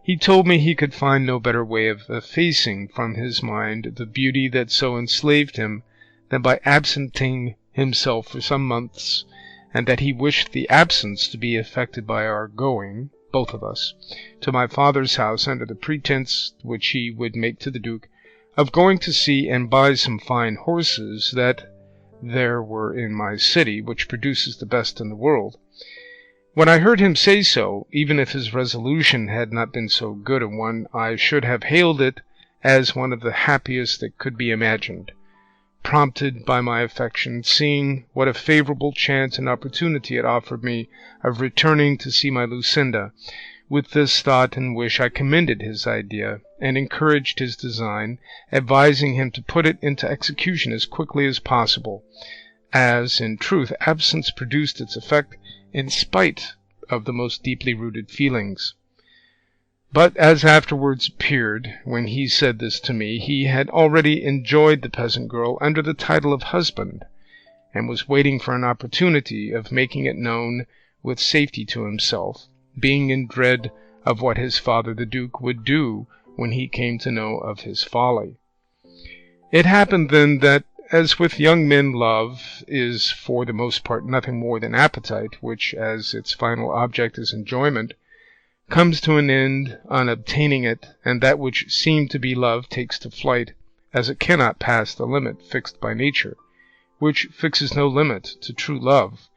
He told me he could find no better way of effacing from his mind the beauty that so enslaved him than by absenting himself for some months, and that he wished the absence to be effected by our going, both of us, to my father's house under the pretence, which he would make to the Duke, of going to see and buy some fine horses that there were in my city, which produces the best in the world. When I heard him say so, even if his resolution had not been so good a one, I should have hailed it as one of the happiest that could be imagined, prompted by my affection, seeing what a favourable chance and opportunity it offered me of returning to see my Lucinda. With this thought and wish I commended his idea, and encouraged his design, advising him to put it into execution as quickly as possible, as, in truth, absence produced its effect in spite of the most deeply rooted feelings. But, as afterwards appeared, when he said this to me, he had already enjoyed the peasant girl under the title of husband, and was waiting for an opportunity of making it known with safety to himself, being in dread of what his father the Duke would do when he came to know of his folly. It happened then that, as with young men, love is for the most part nothing more than appetite, which, as its final object is enjoyment, comes to an end on obtaining it, and that which seemed to be love takes to flight, as it cannot pass the limit fixed by nature, which fixes no limit to true love.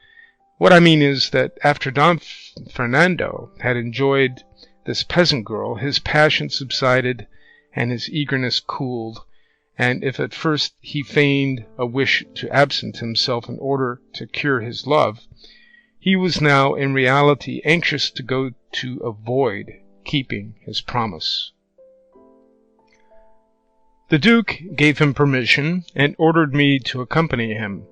What I mean is that after Don Fernando had enjoyed this peasant girl, his passion subsided and his eagerness cooled, and if at first he feigned a wish to absent himself in order to cure his love, he was now in reality anxious to go to avoid keeping his promise. The Duke gave him permission, and ordered me to accompany him.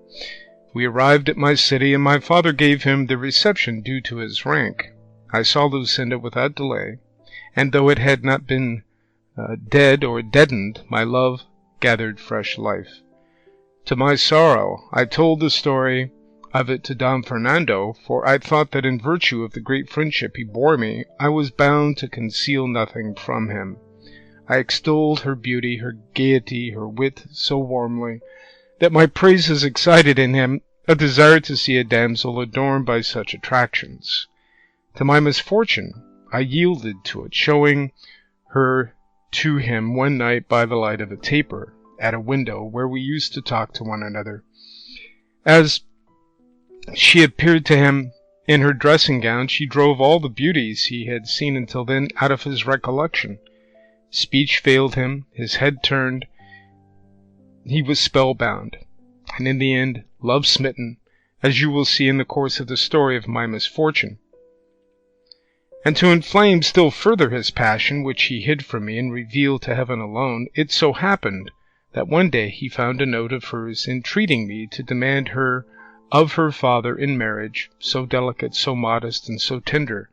We arrived at my city, and my father gave him the reception due to his rank. I saw Lucinda without delay, and though it had not been dead or deadened, my love gathered fresh life. To my sorrow, I told the story of it to Don Fernando, for I thought that in virtue of the great friendship he bore me, I was bound to conceal nothing from him. I extolled her beauty, her gaiety, her wit so warmly, that my praises excited in him a desire to see a damsel adorned by such attractions. To my misfortune, I yielded to it, showing her to him one night by the light of a taper, at a window where we used to talk to one another. As she appeared to him in her dressing gown, she drove all the beauties he had seen until then out of his recollection. Speech failed him, his head turned, he was spellbound, and in the end love-smitten, as you will see in the course of the story of my misfortune. And to inflame still further his passion, which he hid from me and revealed to heaven alone, it so happened that one day he found a note of hers entreating me to demand her of her father in marriage, so delicate, so modest, and so tender,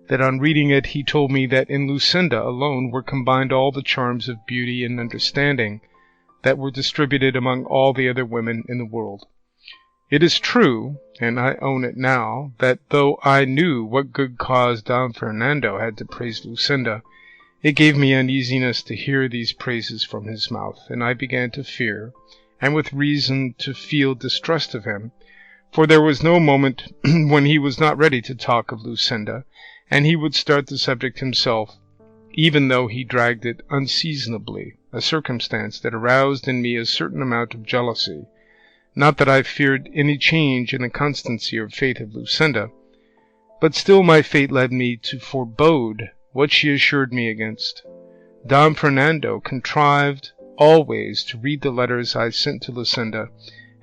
that on reading it he told me that in Lucinda alone were combined all the charms of beauty and understanding that were distributed among all the other women in the world. It is true, and I own it now, that though I knew what good cause Don Fernando had to praise Lucinda, it gave me uneasiness to hear these praises from his mouth, and I began to fear, and with reason to feel distrust of him, for there was no moment when he was not ready to talk of Lucinda, and he would start the subject himself, even though he dragged it unseasonably, a circumstance that aroused in me a certain amount of jealousy. Not that I feared any change in the constancy or faith of Lucinda, but still my fate led me to forebode what she assured me against. Don Fernando contrived always to read the letters I sent to Lucinda,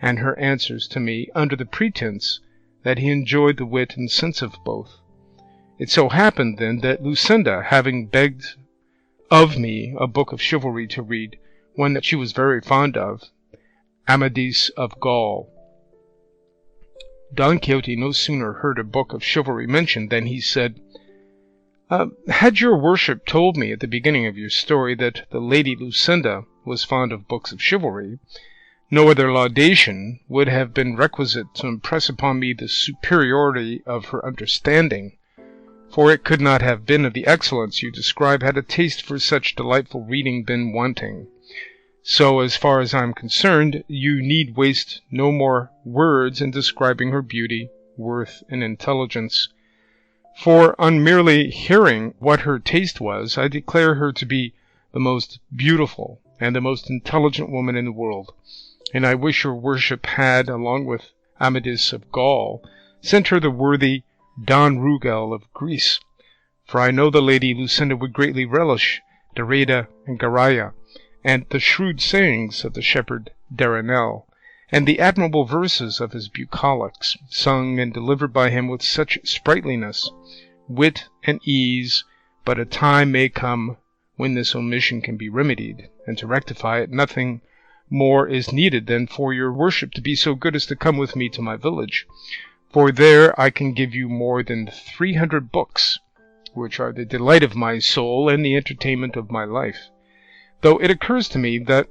and her answers to me, under the pretence that he enjoyed the wit and sense of both. It so happened, then, that Lucinda, having begged of me a book of chivalry to read, one that she was very fond of, Amadis of Gaul. Don Quixote no sooner heard a book of chivalry mentioned than he said, "Had your worship told me at the beginning of your story that the Lady Lucinda was fond of books of chivalry, no other laudation would have been requisite to impress upon me the superiority of her understanding. for it could not have been of the excellence you describe had a taste for such delightful reading been wanting. So, as far as I am concerned, you need waste no more words in describing her beauty, worth, and intelligence. For on merely hearing what her taste was, I declare her to be the most beautiful and the most intelligent woman in the world, and I wish your worship had, along with Amadis of Gaul, sent her the worthy Don Rugel of Greece, for I know the lady Lucinda would greatly relish Dareda and Garaya, and the shrewd sayings of the shepherd Daranel, and the admirable verses of his bucolics, sung and delivered by him with such sprightliness, wit, and ease. But a time may come when this omission can be remedied, and to rectify it nothing more is needed than for your worship to be so good as to come with me to my village, for there I can give you more than 300 books, which are the delight of my soul and the entertainment of my life, though it occurs to me that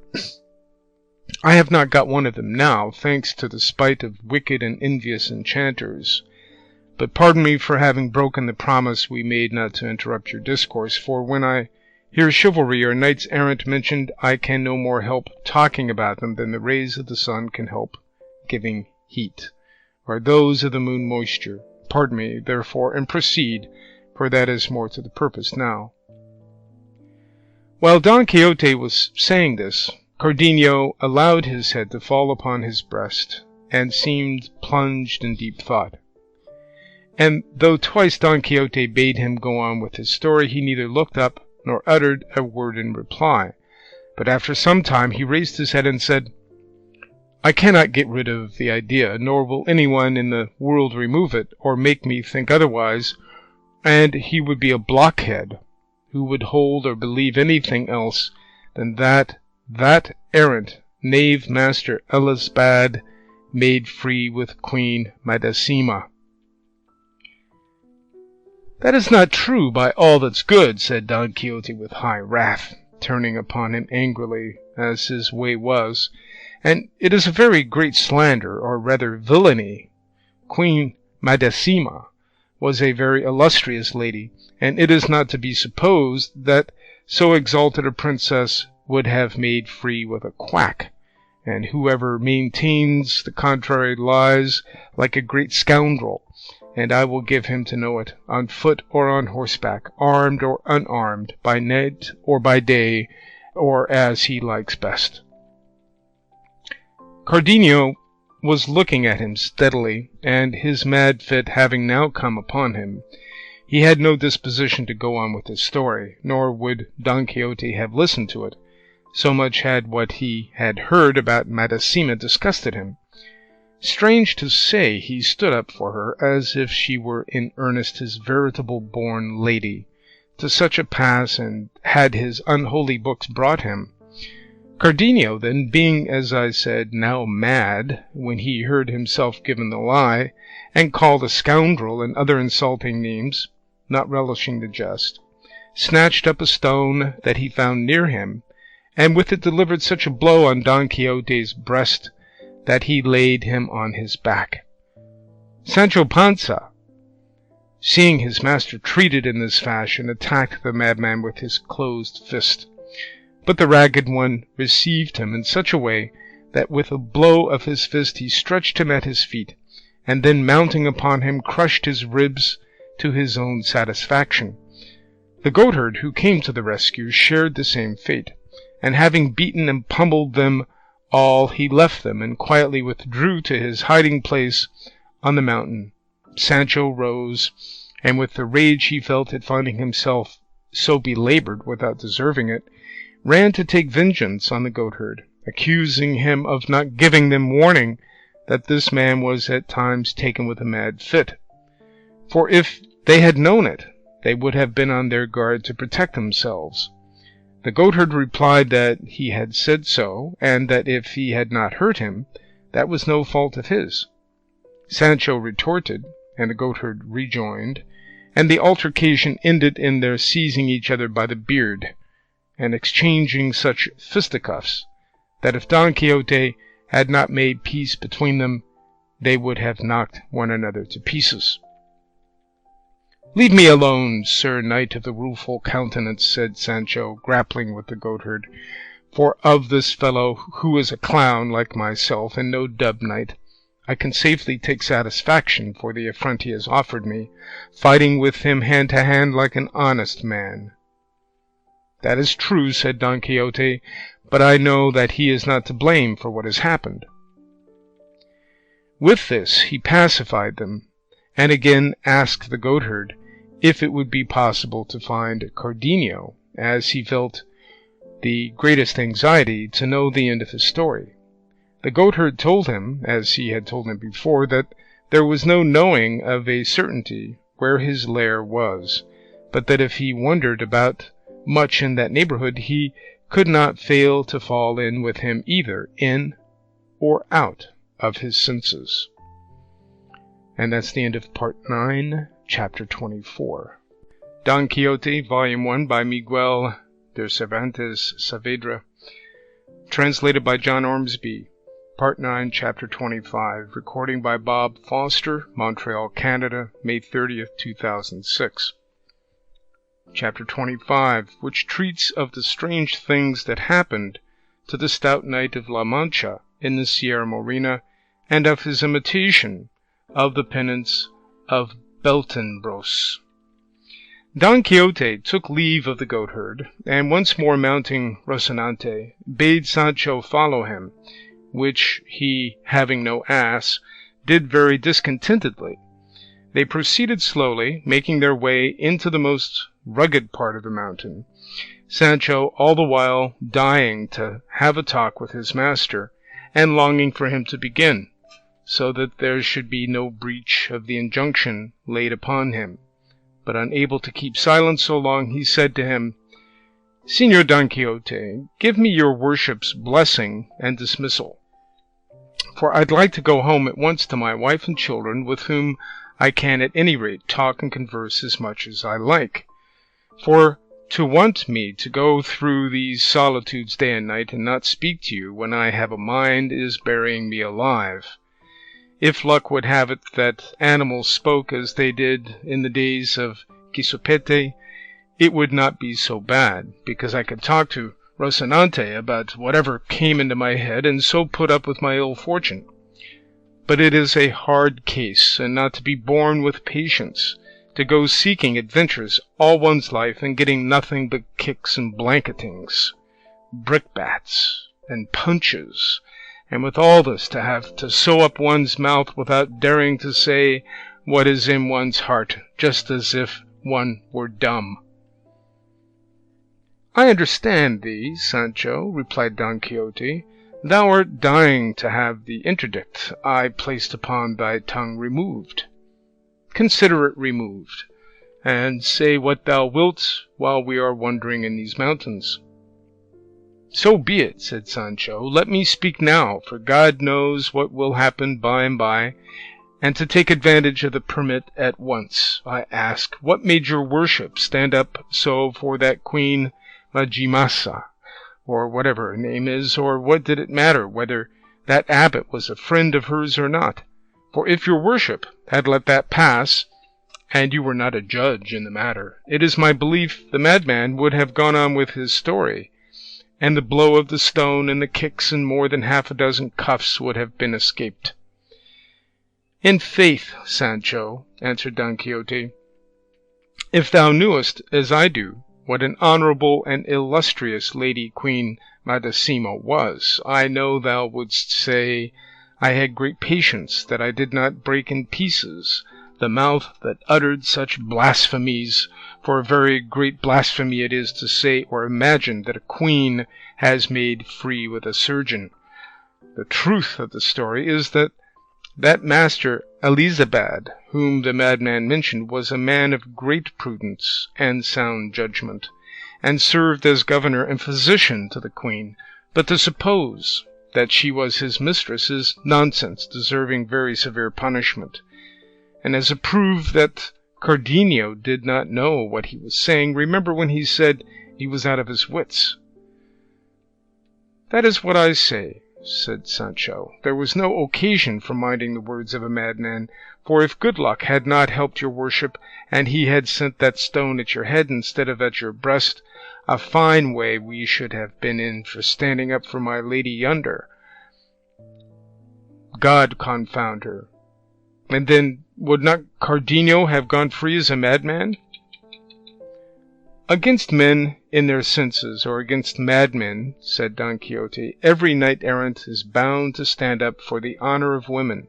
I have not got one of them now, thanks to the spite of wicked and envious enchanters. But pardon me for having broken the promise we made not to interrupt your discourse, for when I hear chivalry or knights-errant mentioned, I can no more help talking about them than the rays of the sun can help giving heat, or those of the moon moisture. Pardon me, therefore, and proceed, for that is more to the purpose now. While Don Quixote was saying this, Cardenio allowed his head to fall upon his breast, and seemed plunged in deep thought. And though twice Don Quixote bade him go on with his story, he neither looked up nor uttered a word in reply. But after some time he raised his head and said, I cannot get rid of the idea, nor will anyone in the world remove it, or make me think otherwise, and he would be a blockhead who would hold or believe anything else than that errant knave master Elisbad made free with Queen Madasima. That is not true, by all that's good, said Don Quixote with high wrath, turning upon him angrily, as his way was, and it is a very great slander, or rather villainy. Queen Madasima was a very illustrious lady, and it is not to be supposed that so exalted a princess would have made free with a quack, and whoever maintains the contrary lies like a great scoundrel, and I will give him to know it, on foot or on horseback, armed or unarmed, by night or by day, or as he likes best. Cardenio was looking at him steadily, and his mad fit having now come upon him, he had no disposition to go on with his story, nor would Don Quixote have listened to it, so much had what he had heard about Madasima disgusted him. Strange to say, he stood up for her as if she were in earnest his veritable born lady, to such a pass and had his unholy books brought him. Cardenio, then, being, as I said, now mad, when he heard himself given the lie, and called a scoundrel and other insulting names, not relishing the jest, snatched up a stone that he found near him, and with it delivered such a blow on Don Quixote's breast that he laid him on his back. Sancho Panza, seeing his master treated in this fashion, attacked the madman with his closed fist, but the ragged one received him in such a way that with a blow of his fist he stretched him at his feet, and then mounting upon him crushed his ribs to his own satisfaction. The goatherd, who came to the rescue, shared the same fate, and having beaten and pummeled them all, he left them and quietly withdrew to his hiding place on the mountain. Sancho rose, and with the rage he felt at finding himself so belaboured without deserving it, ran to take vengeance on the goatherd, accusing him of not giving them warning that this man was at times taken with a mad fit. For if they had known it, they would have been on their guard to protect themselves. The goatherd replied that he had said so, and that if he had not hurt him, that was no fault of his. Sancho retorted, and the goatherd rejoined, and the altercation ended in their seizing each other by the beard, and exchanging such fisticuffs, that if Don Quixote had not made peace between them, they would have knocked one another to pieces. "Leave me alone, Sir Knight of the Rueful Countenance," said Sancho, grappling with the goatherd, "for of this fellow, who is a clown like myself, and no dub knight, I can safely take satisfaction for the affront he has offered me, fighting with him hand to hand like an honest man." "That is true," said Don Quixote, "but I know that he is not to blame for what has happened." With this he pacified them, and again asked the goatherd if it would be possible to find Cardenio, as he felt the greatest anxiety to know the end of his story. The goatherd told him, as he had told him before, that there was no knowing of a certainty where his lair was, but that if he wandered about much in that neighbourhood he could not fail to fall in with him either in or out of his senses. And that's the end of Part 9, Chapter 24. Don Quixote, Volume 1, by Miguel de Cervantes Saavedra. Translated by John Ormsby. Part 9, Chapter 25. Recording by Bob Foster, Montreal, Canada, May 30th, 2006. Chapter 25, which treats of the strange things that happened to the stout knight of La Mancha in the Sierra Morena, and of his imitation of the penance of Beltenebros. Don Quixote took leave of the goatherd, and once more mounting Rocinante, bade Sancho follow him, which he, having no ass, did very discontentedly. They proceeded slowly, making their way into the most rugged part of the mountain, Sancho all the while dying to have a talk with his master, and longing for him to begin, so that there should be no breach of the injunction laid upon him. But unable to keep silence so long, he said to him, "Señor Don Quixote, give me your worship's blessing and dismissal, for I'd like to go home at once to my wife and children, with whom I can at any rate talk and converse as much as I like. For to want me to go through these solitudes day and night and not speak to you when I have a mind is burying me alive. If luck would have it that animals spoke as they did in the days of QUIXOTE, it would not be so bad, because I could talk to Rocinante about whatever came into my head, and so put up with my ill fortune. But it is a hard case, and not to be borne with patience, to go seeking adventures all one's life and getting nothing but kicks and blanketings, brickbats, and punches, and with all this to have to sew up one's mouth without daring to say what is in one's heart, just as if one were dumb." "I understand thee, Sancho," replied Don Quixote. "Thou art dying to have the interdict I placed upon thy tongue removed. Consider it removed, and say what thou wilt while we are wandering in these mountains." "So be it," said Sancho. "Let me speak now, for God knows what will happen by and by, and to take advantage of the permit at once, I ask, what made your worship stand up so for that Queen Majimasa, or whatever her name is, or what did it matter whether that abbot was a friend of hers or not? For if your worship had let that pass, and you were not a judge in the matter, it is my belief the madman would have gone on with his story, and the blow of the stone and the kicks and more than half a dozen cuffs would have been escaped." "In faith, Sancho," answered Don Quixote, "if thou knewest, as I do, what an honourable and illustrious lady Queen Madasima was, I know thou wouldst say I had great patience that I did not break in pieces the mouth that uttered such blasphemies, for a very great blasphemy it is to say or imagine that a queen has made free with a surgeon. The truth of the story is that Master Elizabad, whom the madman mentioned, was a man of great prudence and sound judgment, and served as governor and physician to the queen, but to suppose that she was his mistress is nonsense, deserving very severe punishment. And as a proof that Cardenio did not know what he was saying, remember when he said he was out of his wits." "That is what I say," said Sancho. There was no occasion for minding the words of a madman, for if good luck had not helped your worship, and he had sent that stone at your head instead of at your breast, a fine way we should have been in for standing up for my lady yonder. God confound her. And then would not Cardenio have gone free as a madman? Against men in their senses, or against madmen, said Don Quixote, every knight-errant is bound to stand up for the honour of women,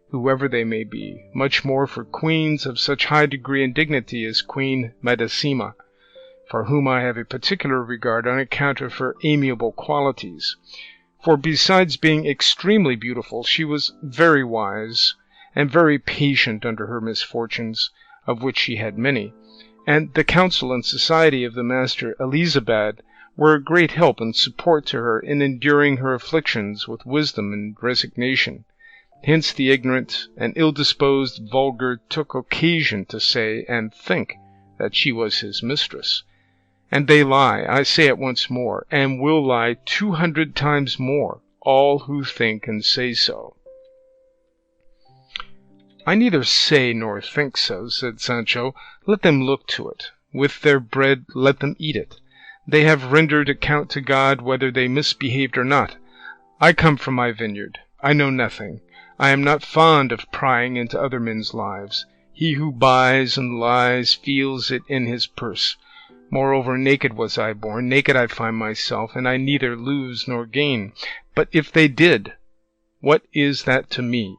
whoever they may be, much more for queens of such high degree and dignity as Queen Madasima, for whom I have a particular regard on account of her amiable qualities. For besides being extremely beautiful, she was very wise, and very patient under her misfortunes, of which she had many, and the counsel and society of the master Elizabad were a great help and support to her in enduring her afflictions with wisdom and resignation. Hence the ignorant and ill-disposed vulgar took occasion to say and think that she was his mistress. And they lie, I say it once more, and will lie 200 times more, all who think and say so. I neither say nor think so, said Sancho. Let them look to it. With their bread let them eat it. They have rendered account to God whether they misbehaved or not. I come from my vineyard. I know nothing. I am not fond of prying into other men's lives. He who buys and lies feels it in his purse. Moreover, naked was I born, naked I find myself, and I neither lose nor gain. But if they did, what is that to me?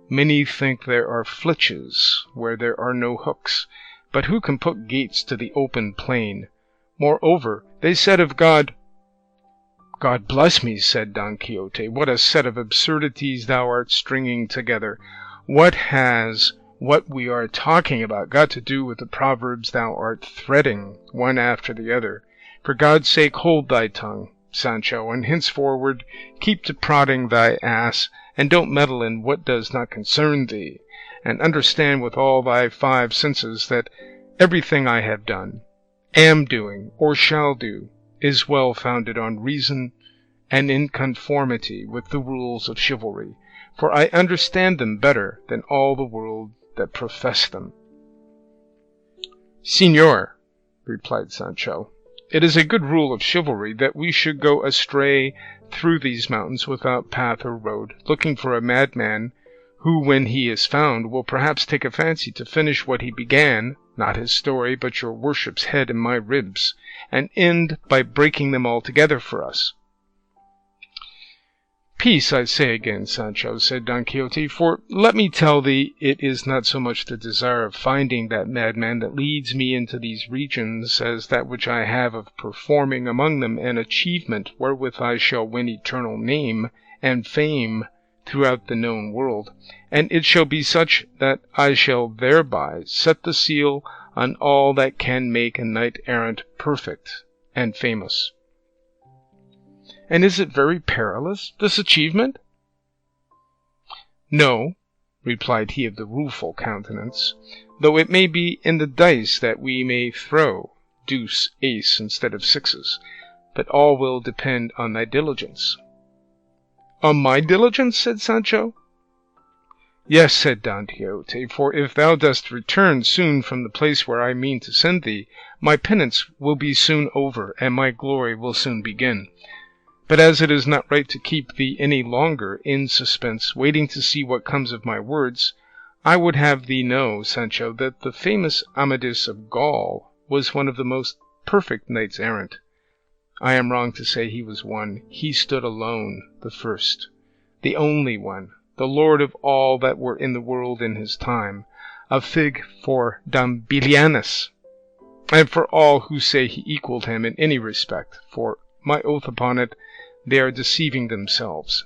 Many think there are flitches where there are no hooks, but who can put gates to the open plain? Moreover, they said of God— God bless me, said Don Quixote, what a set of absurdities thou art stringing together. What has what we are talking about got to do with the proverbs thou art threading, one after the other? For God's sake hold thy tongue, Sancho, and henceforward keep to prodding thy ass, and don't meddle in what does not concern thee, and understand with all thy 5 senses that everything I have done, am doing, or shall do, is well founded on reason, and in conformity with the rules of chivalry, for I understand them better than all the world that profess them. Señor, replied Sancho, it is a good rule of chivalry that we should go astray through these mountains without path or road, looking for a madman, who, when he is found, will perhaps take a fancy to finish what he began, not his story, but your worship's head and my ribs, and end by breaking them altogether for us. Peace, I say again, Sancho, said Don Quixote, for let me tell thee it is not so much the desire of finding that madman that leads me into these regions as that which I have of performing among them an achievement wherewith I shall win eternal name and fame throughout the known world, and it shall be such that I shall thereby set the seal on all that can make a knight-errant perfect and famous. And is it very perilous, this achievement? No, replied he of the rueful countenance, though it may be in the dice that we may throw deuce, ace, instead of sixes, but all will depend on thy diligence. On my diligence, said Sancho. Yes, said Don Quixote, for if thou dost return soon from the place where I mean to send thee, my penance will be soon over, and my glory will soon begin. But as it is not right to keep thee any longer in suspense, waiting to see what comes of my words, I would have thee know, Sancho, that the famous Amadis of Gaul was one of the most perfect knights-errant. I am wrong to say he was one. He stood alone, the first, the only one, the lord of all that were in the world in his time, a fig for Dambilianus, and for all who say he equalled him in any respect, for, my oath upon it, they are deceiving themselves.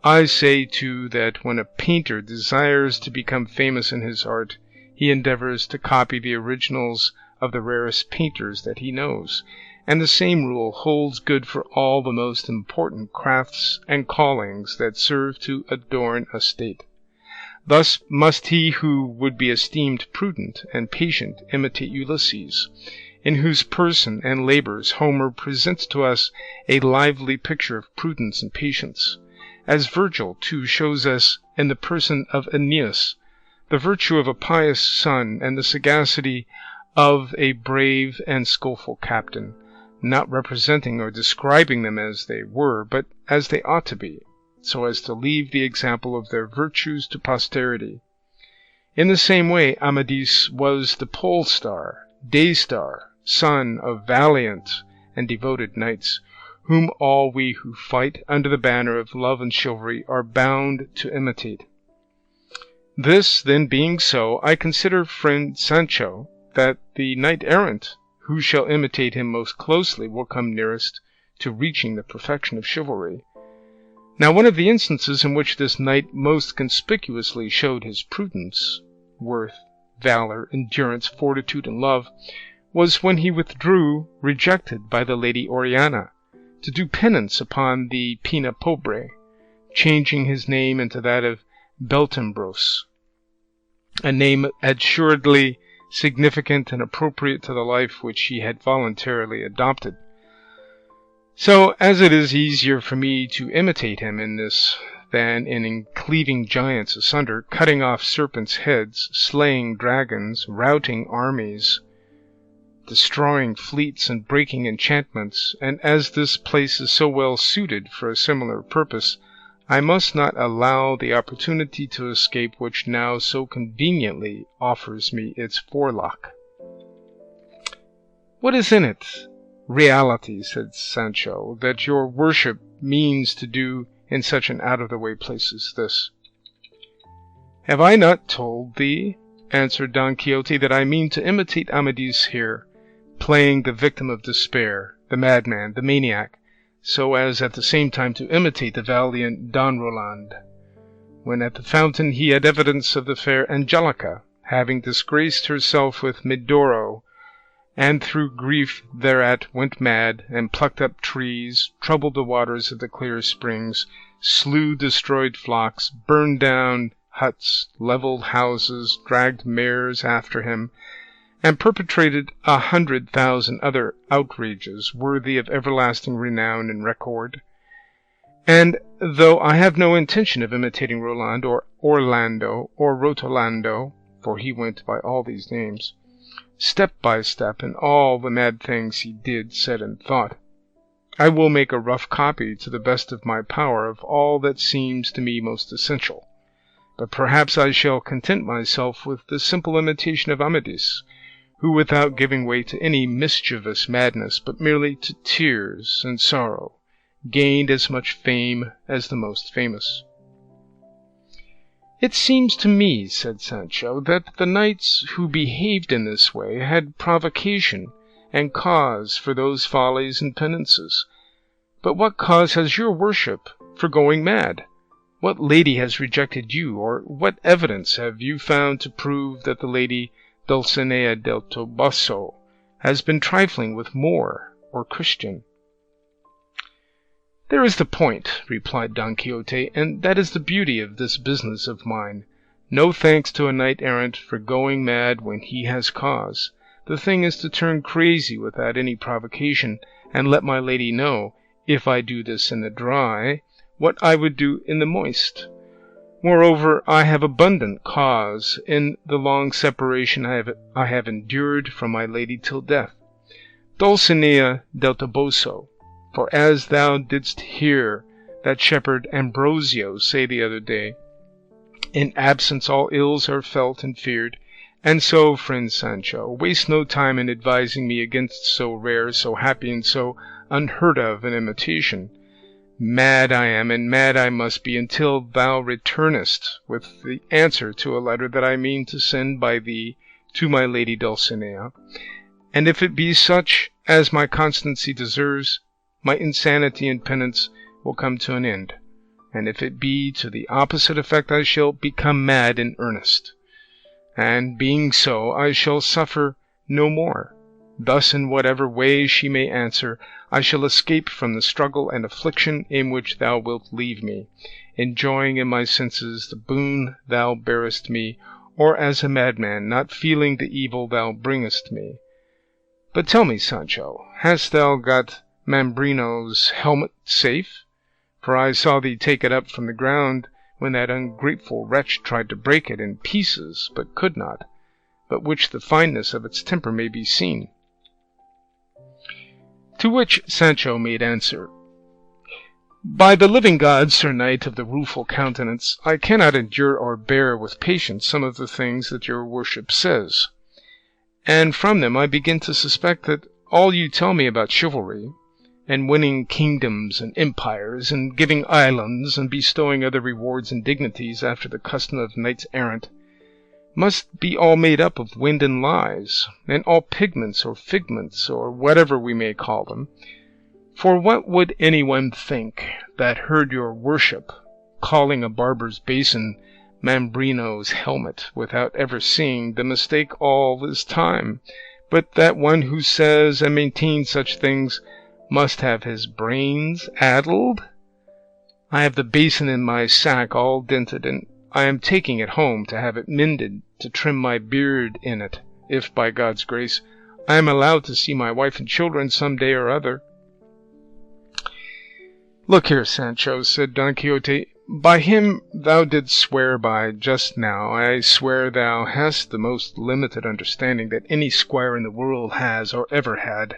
I say, too, that when a painter desires to become famous in his art, he endeavours to copy the originals of the rarest painters that he knows, and the same rule holds good for all the most important crafts and callings that serve to adorn a state. Thus must he who would be esteemed prudent and patient imitate Ulysses, in whose person and labours Homer presents to us a lively picture of prudence and patience, as Virgil, too, shows us in the person of Aeneas, the virtue of a pious son and the sagacity of a brave and skilful captain, not representing or describing them as they were, but as they ought to be, so as to leave the example of their virtues to posterity. In the same way, Amadis was the pole star, day star, son of valiant and devoted knights, whom all we who fight under the banner of love and chivalry are bound to imitate. This, then, being so, I consider, friend Sancho, that the knight-errant who shall imitate him most closely will come nearest to reaching the perfection of chivalry. Now, one of the instances in which this knight most conspicuously showed his prudence, worth, valor, endurance, fortitude, and love, was when he withdrew, rejected by the Lady Oriana, to do penance upon the Pena Pobre, changing his name into that of Beltenebros, a name assuredly significant and appropriate to the life which he had voluntarily adopted. So, as it is easier for me to imitate him in this than in cleaving giants asunder, cutting off serpents' heads, slaying dragons, routing armies, destroying fleets, and breaking enchantments, and as this place is so well suited for a similar purpose, I must not allow the opportunity to escape which now so conveniently offers me its forelock. What is in it, reality, said Sancho, that your worship means to do in such an out-of-the-way place as this? Have I not told thee, answered Don Quixote, that I mean to imitate Amadis here, playing the victim of despair, the madman, the maniac, so as at the same time to imitate the valiant Don Roland, when at the fountain he had evidence of the fair Angelica, having disgraced herself with Medoro, and through grief thereat went mad, and plucked up trees, troubled the waters of the clear springs, slew destroyed flocks, burned down huts, levelled houses, dragged mares after him, and perpetrated 100,000 other outrages worthy of everlasting renown and record. And though I have no intention of imitating Roland, or Orlando, or Rotolando, for he went by all these names, step by step in all the mad things he did, said, and thought, I will make a rough copy to the best of my power of all that seems to me most essential. But perhaps I shall content myself with the simple imitation of Amadis, who, without giving way to any mischievous madness, but merely to tears and sorrow, gained as much fame as the most famous. It seems to me, said Sancho, that the knights who behaved in this way had provocation and cause for those follies and penances. But what cause has your worship for going mad? What lady has rejected you, or what evidence have you found to prove that the lady Dulcinea del Toboso has been trifling with Moor or Christian? There is the point, replied Don Quixote, and that is the beauty of this business of mine. No thanks to a knight-errant for going mad when he has cause. The thing is to turn crazy without any provocation, and let my lady know, if I do this in the dry, what I would do in the moist. Moreover, I have abundant cause in the long separation I have endured from my lady till death. Dulcinea del Toboso, for as thou didst hear that shepherd Ambrosio say the other day, in absence all ills are felt and feared, and so, friend Sancho, waste no time in advising me against so rare, so happy, and so unheard of an imitation. Mad I am, and mad I must be, until thou returnest with the answer to a letter that I mean to send by thee to my lady Dulcinea, and if it be such as my constancy deserves, my insanity and penance will come to an end, and if it be to the opposite effect, I shall become mad in earnest, and being so, I shall suffer no more. Thus, in whatever way she may answer, I shall escape from the struggle and affliction in which thou wilt leave me, enjoying in my senses the boon thou bearest me, or as a madman, not feeling the evil thou bringest me. But tell me, Sancho, hast thou got Mambrino's helmet safe? for I saw thee take it up from the ground when that ungrateful wretch tried to break it in pieces, but could not, but which the fineness of its temper may be seen. To which Sancho made answer, By the living God, Sir Knight of the Rueful Countenance, I cannot endure or bear with patience some of the things that your worship says, and from them I begin to suspect that all you tell me about chivalry, and winning kingdoms and empires, and giving islands, and bestowing other rewards and dignities after the custom of knights-errant, must be all made up of wind and lies, and all pigments or figments, or whatever we may call them. For what would anyone think that heard your worship calling a barber's basin Mambrino's helmet, without ever seeing the mistake all this time, but that one who says and maintains such things must have his brains addled? I have the basin in my sack all dented, and I am taking it home to have it mended, to trim my beard in it, if by God's grace I am allowed to see my wife and children some day or other. Look here, Sancho, said Don Quixote, by him thou didst swear by just now, I swear thou hast the most limited understanding that any squire in the world has or ever had.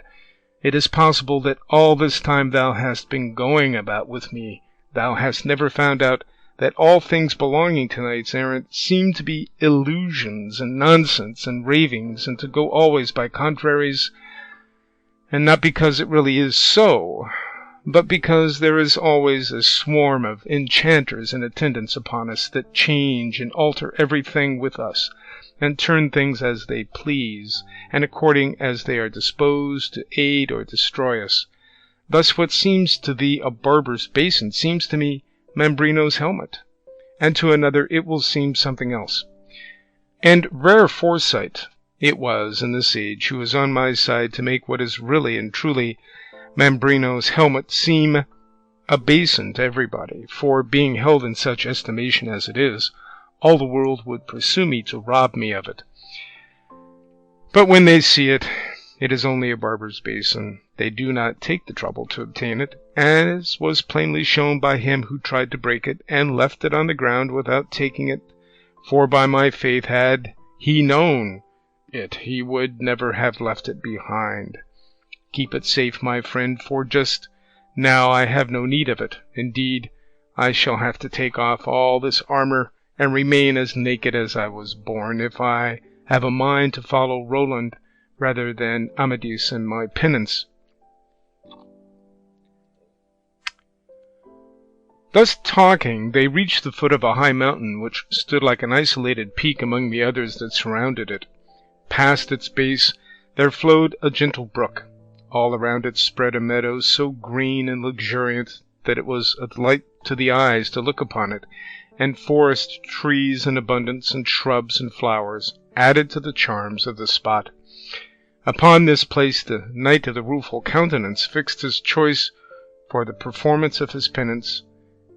It is possible that all this time thou hast been going about with me, thou hast never found out that all things belonging to knights-errant seem to be illusions and nonsense and ravings, and to go always by contraries, and not because it really is so, but because there is always a swarm of enchanters in attendance upon us that change and alter everything with us, and turn things as they please, and according as they are disposed to aid or destroy us. Thus what seems to thee a barber's basin seems to me Mambrino's helmet, and to another it will seem something else. And rare foresight it was in this age who was on my side to make what is really and truly Mambrino's helmet seem a basin to everybody, for being held in such estimation as it is, all the world would pursue me to rob me of it. But when they see it, it is only a barber's basin. They do not take the trouble to obtain it, as was plainly shown by him who tried to break it, and left it on the ground without taking it, for by my faith had he known it, he would never have left it behind. Keep it safe, my friend, for just now I have no need of it. Indeed, I shall have to take off all this armor, and remain as naked as I was born, if I have a mind to follow Roland rather than Amadis in my penance. Thus talking, they reached the foot of a high mountain, which stood like an isolated peak among the others that surrounded it. Past its base there flowed a gentle brook. All around it spread a meadow so green and luxuriant that it was a delight to the eyes to look upon it, and forest trees in abundance, and shrubs and flowers, added to the charms of the spot. Upon this place the Knight of the Rueful Countenance fixed his choice for the performance of his penance,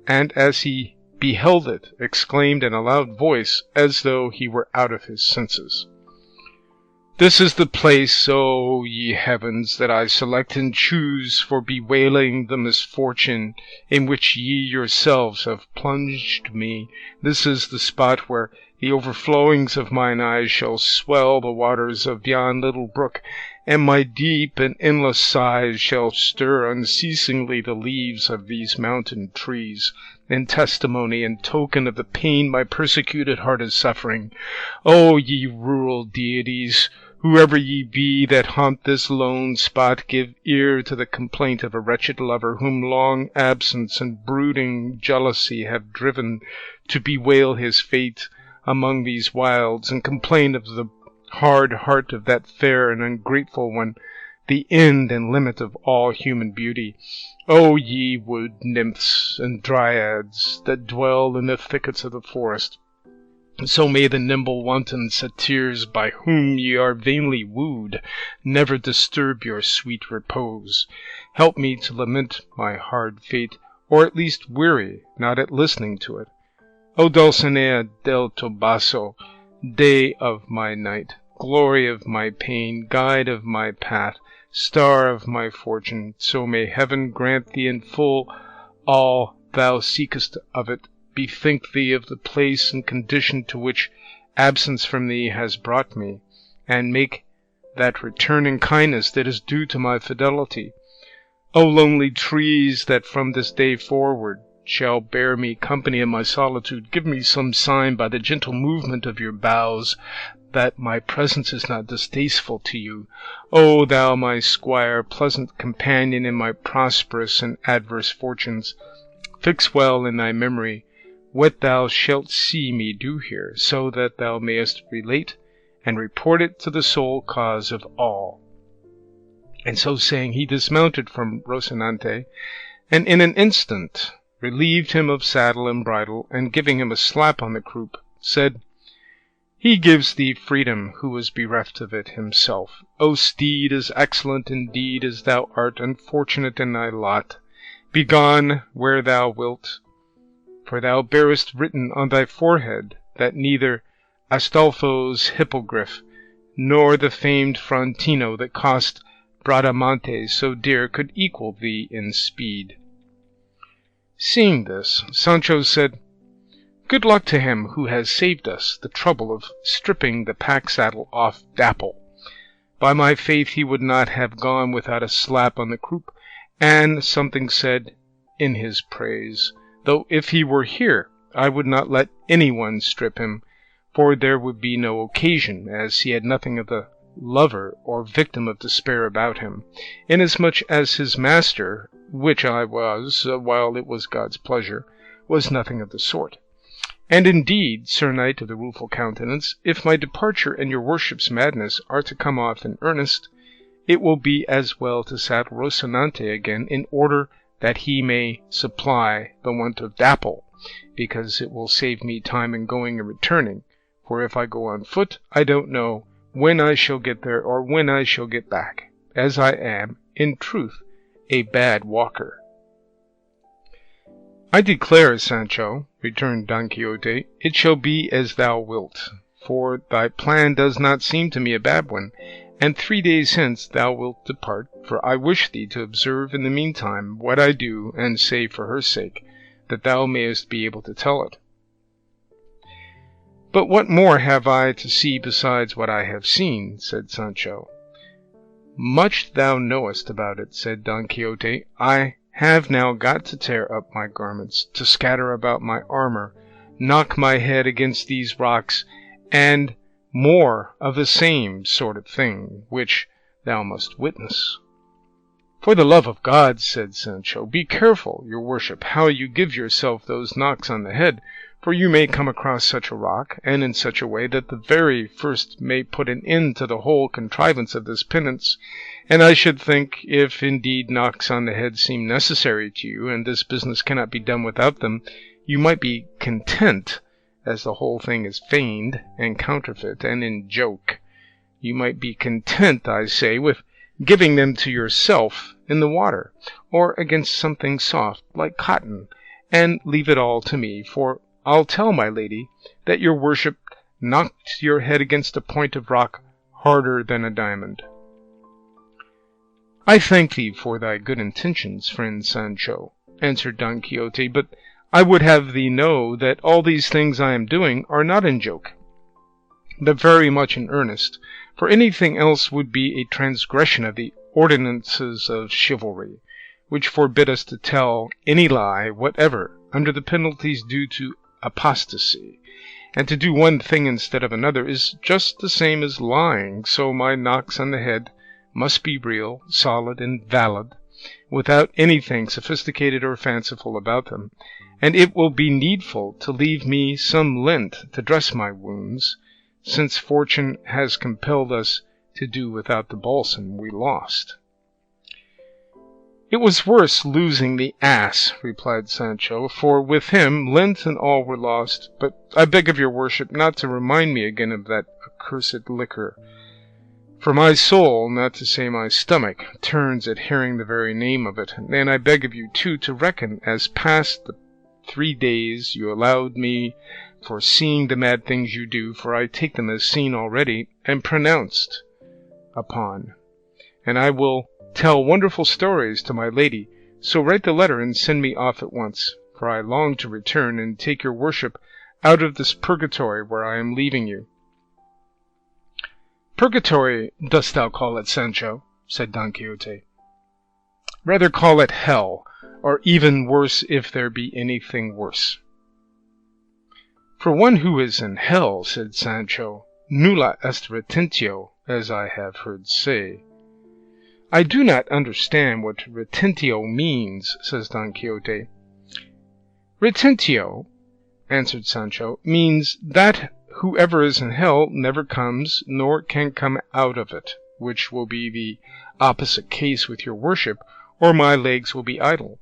and as he beheld it, exclaimed in a loud voice, as though he were out of his senses, "This is the place, O ye heavens, that I select and choose for bewailing the misfortune in which ye yourselves have plunged me. This is the spot where the overflowings of mine eyes shall swell the waters of yon little brook, and my deep and endless sighs shall stir unceasingly the leaves of these mountain trees, in testimony and token of the pain my persecuted heart is suffering. O ye rural deities, whoever ye be that haunt this lone spot, give ear to the complaint of a wretched lover whom long absence and brooding jealousy have driven to bewail his fate among these wilds, and complain of the hard heart of that fair and ungrateful one, the end and limit of all human beauty. O ye wood nymphs and dryads that dwell in the thickets of the forest, so may the nimble wanton satyrs by whom ye are vainly wooed never disturb your sweet repose. Help me to lament my hard fate, or at least weary not at listening to it. O Dulcinea del Toboso, day of my night, glory of my pain, guide of my path, star of my fortune, so may heaven grant thee in full all thou seekest of it, bethink thee of the place and condition to which absence from thee has brought me, and make that return in kindness that is due to my fidelity. O lonely trees that from this day forward shall bear me company in my solitude, give me some sign by the gentle movement of your boughs that my presence is not distasteful to you. O thou, my squire, pleasant companion in my prosperous and adverse fortunes, fix well in thy memory what thou shalt see me do here, so that thou mayest relate and report it to the sole cause of all. And so saying, he dismounted from Rocinante, and in an instant relieved him of saddle and bridle, and giving him a slap on the croup, said, He gives thee freedom who was bereft of it himself. O steed, as excellent indeed as thou art unfortunate in thy lot, begone where thou wilt, for thou bearest written on thy forehead that neither Astolfo's hippogriff, nor the famed Frontino that cost Bradamante so dear could equal thee in speed. Seeing this, Sancho said, Good luck to him who has saved us the trouble of stripping the pack-saddle off Dapple. By my faith he would not have gone without a slap on the croup, and something said in his praise, though if he were here I would not let any one strip him, for there would be no occasion, as he had nothing of the lover or victim of despair about him, inasmuch as his master, which I was, while it was God's pleasure, was nothing of the sort. And indeed, Sir Knight of the Rueful Countenance, if my departure and your worship's madness are to come off in earnest, it will be as well to saddle Rocinante again, in order that he may supply the want of Dapple, because it will save me time in going and returning, for if I go on foot, I don't know when I shall get there or when I shall get back, as I am, in truth, a bad walker. I declare, Sancho, returned Don Quixote, it shall be as thou wilt, for thy plan does not seem to me a bad one, and 3 days hence thou wilt depart, for I wish thee to observe in the meantime what I do and say for her sake, that thou mayest be able to tell it. But what more have I to see besides what I have seen? Said Sancho. Much thou knowest about it, said Don Quixote. I have now got to tear up my garments, to scatter about my armor, knock my head against these rocks, and more of the same sort of thing, which thou must witness. For the love of God, said Sancho, be careful, your worship, how you give yourself those knocks on the head, for you may come across such a rock, and in such a way that the very first may put an end to the whole contrivance of this penance, and I should think, if indeed knocks on the head seem necessary to you, and this business cannot be done without them, you might be content, as the whole thing is feigned, and counterfeit, and in joke, you might be content, I say, with giving them to yourself in the water, or against something soft, like cotton, and leave it all to me, for I'll tell my lady that your worship knocked your head against a point of rock harder than a diamond. I thank thee for thy good intentions, friend Sancho, answered Don Quixote, but I would have thee know that all these things I am doing are not in joke, but very much in earnest, for anything else would be a transgression of the ordinances of chivalry, which forbid us to tell any lie whatever, under the penalties due to apostasy, and to do one thing instead of another is just the same as lying, so my knocks on the head must be real, solid, and valid, without anything sophisticated or fanciful about them, and it will be needful to leave me some lint to dress my wounds, since fortune has compelled us to do without the balsam we lost. It was worse losing the ass, replied Sancho, for with him lint and all were lost, but I beg of your worship not to remind me again of that accursed liquor, for my soul, not to say my stomach, turns at hearing the very name of it, and I beg of you too to reckon as past the 3 days you allowed me for seeing the mad things you do, for I take them as seen already, and pronounced upon, and I will tell wonderful stories to my lady, so write the letter and send me off at once, for I long to return and take your worship out of this purgatory where I am leaving you." "Purgatory dost thou call it, Sancho?" said Don Quixote. "Rather call it hell, or even worse if there be anything worse." "For one who is in hell," said Sancho, "nulla est retentio, as I have heard say." "I do not understand what retentio means," says Don Quixote. "Retentio," answered Sancho, "means that whoever is in hell never comes nor can come out of it, which will be the opposite case with your worship, or my legs will be idle.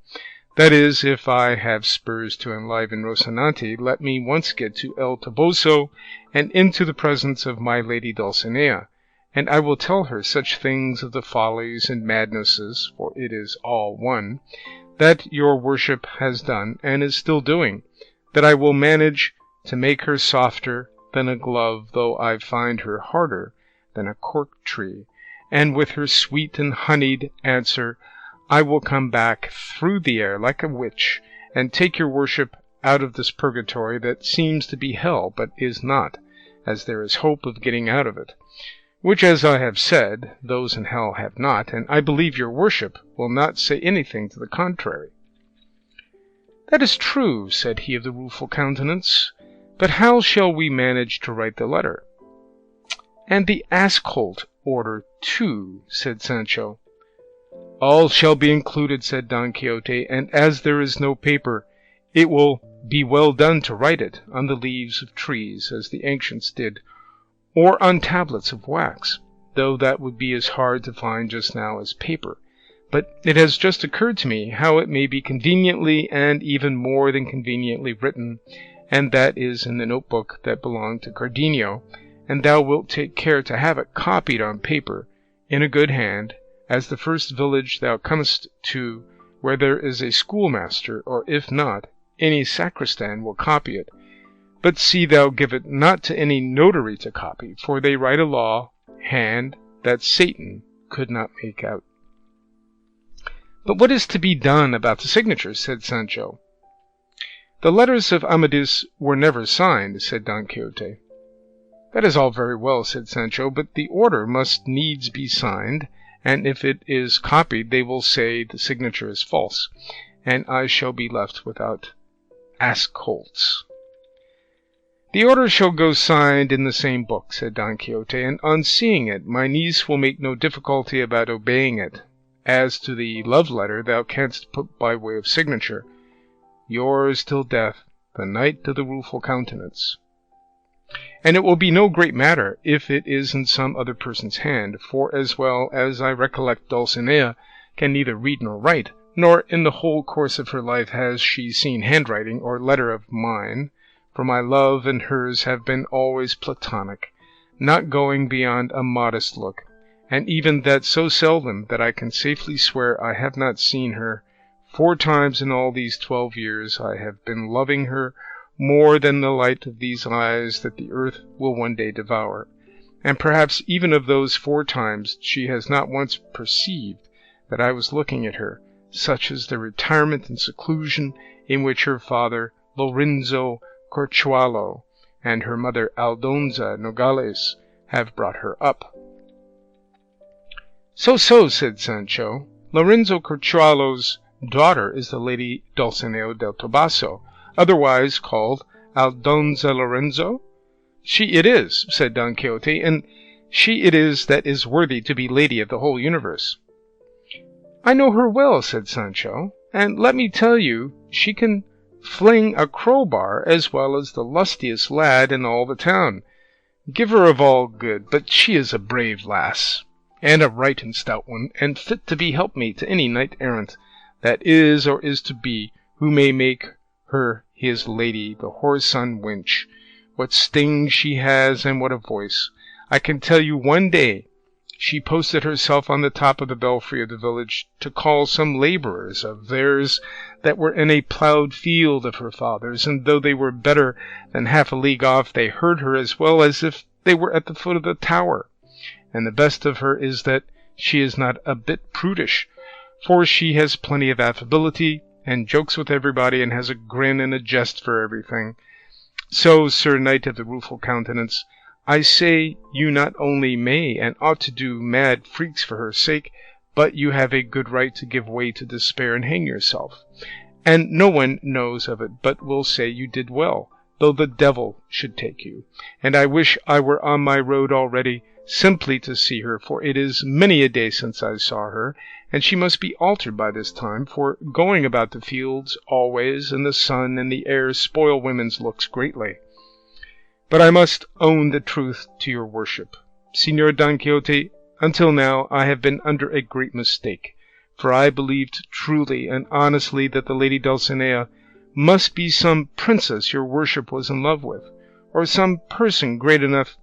That is, if I have spurs to enliven Rocinante, let me once get to El Toboso and into the presence of my lady Dulcinea, and I will tell her such things of the follies and madnesses, for it is all one, that your worship has done and is still doing, that I will manage to make her softer than a glove, though I find her harder than a cork tree, and with her sweet and honeyed answer I will come back through the air like a witch, and take your worship out of this purgatory that seems to be hell, but is not, as there is hope of getting out of it, which, as I have said, those in hell have not, and I believe your worship will not say anything to the contrary." "That is true," said he of the rueful countenance, "but how shall we manage to write the letter?" "And the ass-colt order too," said Sancho. "All shall be included," said Don Quixote, "and as there is no paper, it will be well done to write it on the leaves of trees, as the ancients did, or on tablets of wax, though that would be as hard to find just now as paper. But it has just occurred to me how it may be conveniently and even more than conveniently written, and that is in the notebook that belonged to Cardenio, and thou wilt take care to have it copied on paper, in a good hand, as the first village thou comest to where there is a schoolmaster, or if not, any sacristan will copy it. But see thou give it not to any notary to copy, for they write a law hand that Satan could not make out." "But what is to be done about the signatures?" said Sancho. "The letters of Amadis were never signed," said Don Quixote. "That is all very well," said Sancho, "but the order must needs be signed, and if it is copied they will say the signature is false, and I shall be left without ass-colts." "The order shall go signed in the same book," said Don Quixote, "and on seeing it my niece will make no difficulty about obeying it. As to the love letter thou canst put by way of signature, 'Yours till death, the Knight of the Rueful Countenance.' And it will be no great matter if it is in some other person's hand, for as well as I recollect Dulcinea can neither read nor write, nor in the whole course of her life has she seen handwriting or letter of mine, for my love and hers have been always platonic, not going beyond a modest look, and even that so seldom that I can safely swear I have not seen her 4 times in all these 12 years I have been loving her more than the light of these eyes that the earth will one day devour, and perhaps even of those 4 times she has not once perceived that I was looking at her, such is the retirement and seclusion in which her father Lorenzo Corchualo and her mother Aldonza Nogales have brought her up." So, said Sancho, "Lorenzo Corchualo's daughter is the lady Dulcinea del Toboso, otherwise called Aldonza Lorenzo?" "She it is," said Don Quixote, "and she it is that is worthy to be lady of the whole universe." "I know her well," said Sancho, "and let me tell you she can fling a crowbar as well as the lustiest lad in all the town. Give her of all good, but she is a brave lass, and a right and stout one, and fit to be helpmate to any knight-errant that is or is to be, who may make her his lady, the whoreson wench. What stings she has, and what a voice! I can tell you one day she posted herself on the top of the belfry of the village to call some labourers of theirs that were in a ploughed field of her father's, and though they were better than half a league off, they heard her as well as if they were at the foot of the tower. And the best of her is that she is not a bit prudish, for she has plenty of affability, and jokes with everybody, and has a grin and a jest for everything. So, Sir Knight of the Rueful Countenance, I say you not only may and ought to do mad freaks for her sake, but you have a good right to give way to despair and hang yourself. And no one knows of it, but will say you did well, though the devil should take you. And I wish I were on my road already, simply to see her, for it is many a day since I saw her, and she must be altered by this time, for going about the fields always, and the sun and the air spoil women's looks greatly. But I must own the truth to your worship. Señor Don Quixote, until now I have been under a great mistake, for I believed truly and honestly that the lady Dulcinea must be some princess your worship was in love with, or some person great enough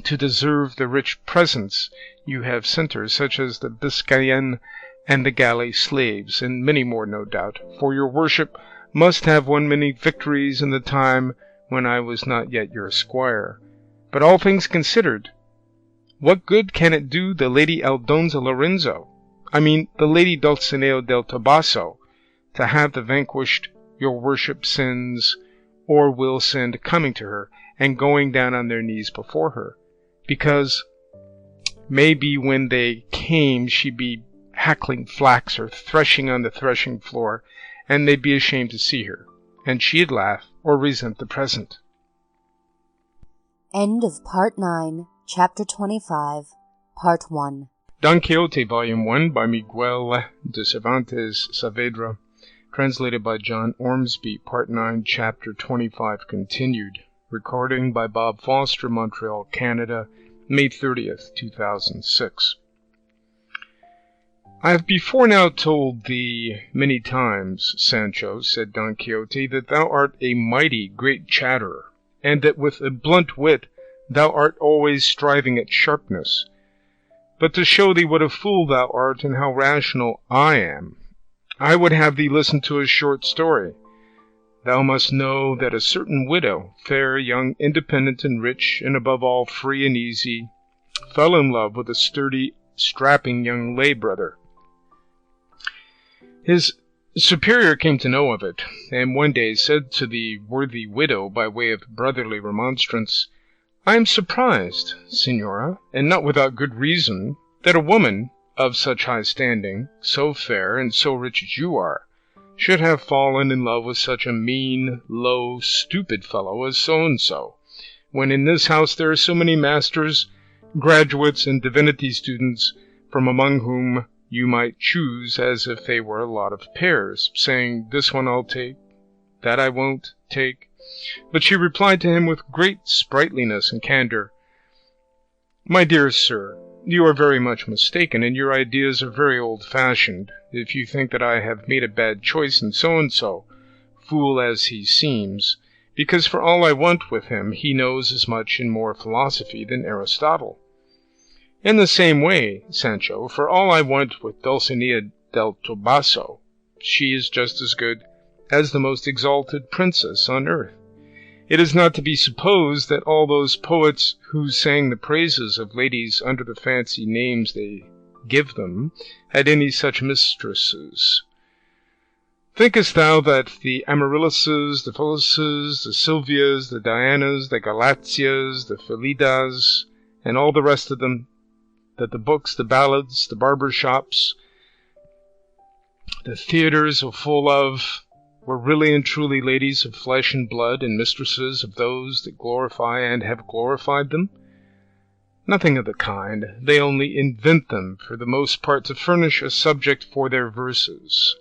to deserve the rich presents you have sent her, such as the Biscayan and the galley slaves, and many more, no doubt, for your worship must have won many victories in the time when I was not yet your squire. But all things considered, what good can it do the Lady Aldonza Lorenzo, the Lady Dulcinea del Toboso, to have the vanquished your worship sends or will send coming to her, and going down on their knees before her? Because maybe when they came she'd be hackling flax or threshing on the threshing floor, and they'd be ashamed to see her, and she'd laugh or resent the present. End of Part 9, Chapter 25, Part 1. Don Quixote, Volume 1, by Miguel de Cervantes, Saavedra, translated by John Ormsby, Part 9, Chapter 25, continued. Recording by Bob Foster, Montreal, Canada, May 30th, 2006. I have before now told thee many times, Sancho, said Don Quixote, that thou art a mighty great chatterer, and that with a blunt wit thou art always striving at sharpness. But to show thee what a fool thou art, and how rational I am, I would have thee listen to a short story. Thou must know that a certain widow, fair, young, independent, and rich, and above all free and easy, fell in love with a sturdy, strapping young lay brother. His superior came to know of it, and one day said to the worthy widow by way of brotherly remonstrance, I am surprised, Signora, and not without good reason, that a woman of such high standing, so fair and so rich as you are, should have fallen in love with such a mean, low, stupid fellow as so-and-so, when in this house there are so many masters, graduates, and divinity students, from among whom you might choose as if they were a lot of pears, saying, this one I'll take, that I won't take. But she replied to him with great sprightliness and candor, My dear sir, you are very much mistaken, and your ideas are very old-fashioned, if you think that I have made a bad choice in so-and-so, fool as he seems, because for all I want with him he knows as much and more philosophy than Aristotle. In the same way, Sancho, for all I want with Dulcinea del Toboso, she is just as good as the most exalted princess on earth. It is not to be supposed that all those poets who sang the praises of ladies under the fancy names they give them had any such mistresses. Thinkest thou that the Amaryllises, the Phyllises, the Sylvias, the Dianas, the Galatias, the Philidas, and all the rest of them, that the books, the ballads, the barber shops, the theatres are full of, were really and truly ladies of flesh and blood, and mistresses of those that glorify and have glorified them? Nothing of the kind. They only invent them, for the most part, to furnish a subject for their verses,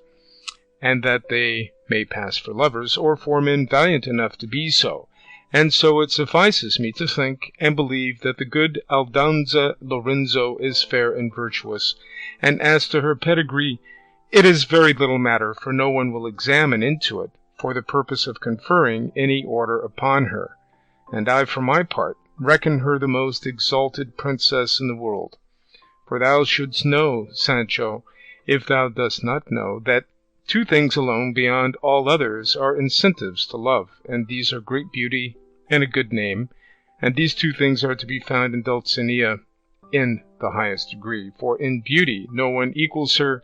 and that they may pass for lovers, or for men valiant enough to be so. And so it suffices me to think and believe that the good Aldonza Lorenzo is fair and virtuous, and as to her pedigree, it is very little matter, for no one will examine into it for the purpose of conferring any order upon her, and I, for my part, reckon her the most exalted princess in the world. For thou shouldst know, Sancho, if thou dost not know, that two things alone beyond all others are incentives to love, and these are great beauty and a good name, and these two things are to be found in Dulcinea in the highest degree, for in beauty no one equals her,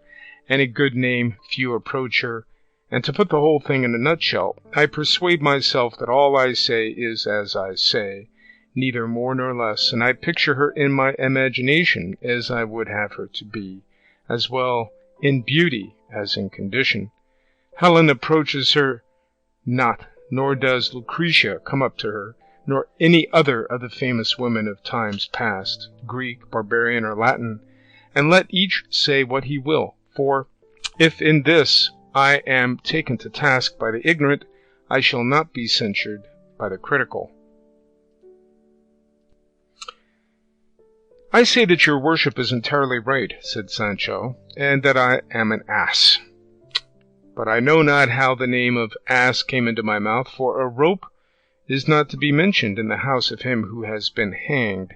and a good name few approach her, And to put the whole thing in a nutshell, I persuade myself that all I say is as I say, neither more nor less, and I picture her in my imagination as I would have her to be, as well in beauty as in condition. Helen approaches her not, nor does Lucretia come up to her, nor any other of the famous women of times past, Greek, barbarian, or Latin, and let each say what he will, for if in this I am taken to task by the ignorant, I shall not be censured by the critical. I say that your worship is entirely right, said Sancho, and that I am an ass. But I know not how the name of ass came into my mouth, for a rope is not to be mentioned in the house of him who has been hanged.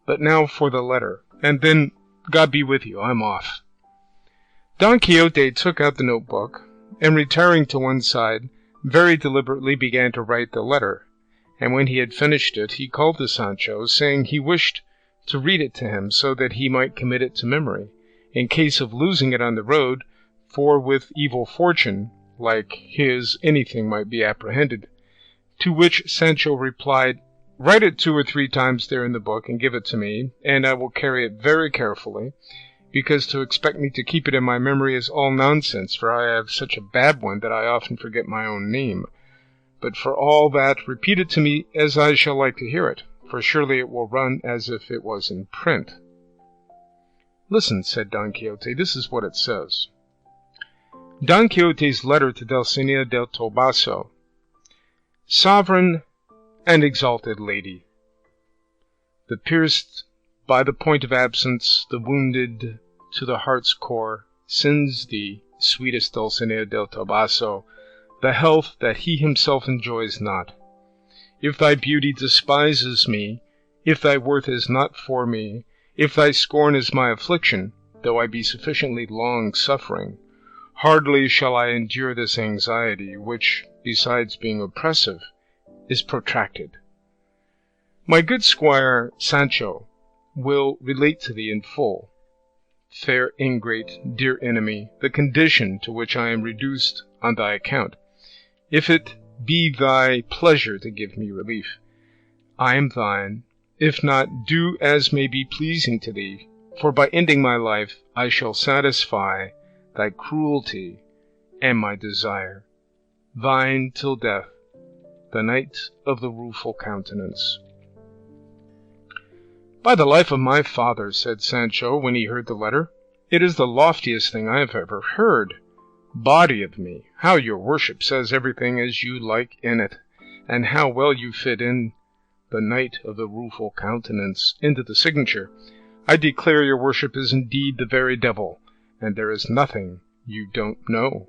But now for the letter, and then God be with you, I'm off. Don Quixote took out the notebook, and retiring to one side, very deliberately began to write the letter, and when he had finished it, he called to Sancho, saying he wished to read it to him, so that he might commit it to memory, in case of losing it on the road, for with evil fortune, like his, anything might be apprehended. To which Sancho replied, Write it 2 or 3 times there in the book, and give it to me, and I will carry it very carefully, because to expect me to keep it in my memory is all nonsense, for I have such a bad one that I often forget my own name. But for all that, repeat it to me as I shall like to hear it, for surely it will run as if it was in print. Listen, said Don Quixote, this is what it says. Don Quixote's letter to Dulcinea del Toboso. Sovereign and exalted lady, the pierced by the point of absence, the wounded to the heart's core, sends thee, sweetest Dulcinea del Toboso, the health that he himself enjoys not. If thy beauty despises me, if thy worth is not for me, if thy scorn is my affliction, though I be sufficiently long-suffering, hardly shall I endure this anxiety, which, besides being oppressive, is protracted. My good squire Sancho will relate to thee in full, fair ingrate, dear enemy, the condition to which I am reduced on thy account. If it be thy pleasure to give me relief, I am thine. If not, do as may be pleasing to thee, for by ending my life I shall satisfy thy cruelty and my desire. Thine till death, the Knight of the Rueful Countenance. By the life of my father, said Sancho, when he heard the letter, it is the loftiest thing I have ever heard. Body of me, how your worship says everything as you like in it, and how well you fit in the Knight of the Rueful Countenance into the signature. I declare your worship is indeed the very devil, and there is nothing you don't know.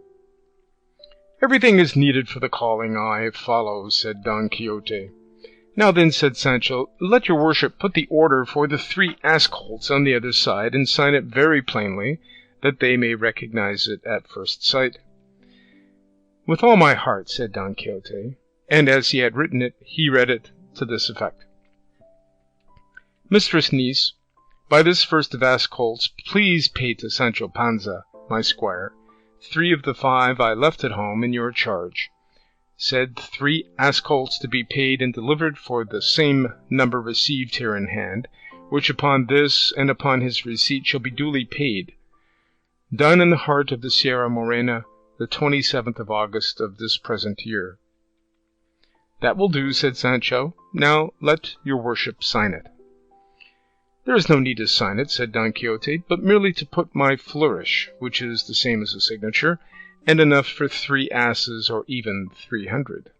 Everything is needed for the calling I follow, said Don Quixote. Now then, said Sancho, let your worship put the order for the 3 ass-colts on the other side, and sign it very plainly, that they may recognize it at first sight. With all my heart, said Don Quixote, and as he had written it, he read it to this effect. Mistress Niece, by this first of ass-colts, please pay to Sancho Panza, my squire, 3 of the 5 I left at home in your charge. Said 3 ass-colts to be paid and delivered for the same number received here in hand, which upon this and upon his receipt shall be duly paid. Done in the heart of the Sierra Morena, the 27th of August of this present year. That will do, said Sancho. Now let your worship sign it. There is no need to sign it, said Don Quixote, but merely to put my flourish, which is the same as a signature, and enough for 3 asses, or even 300.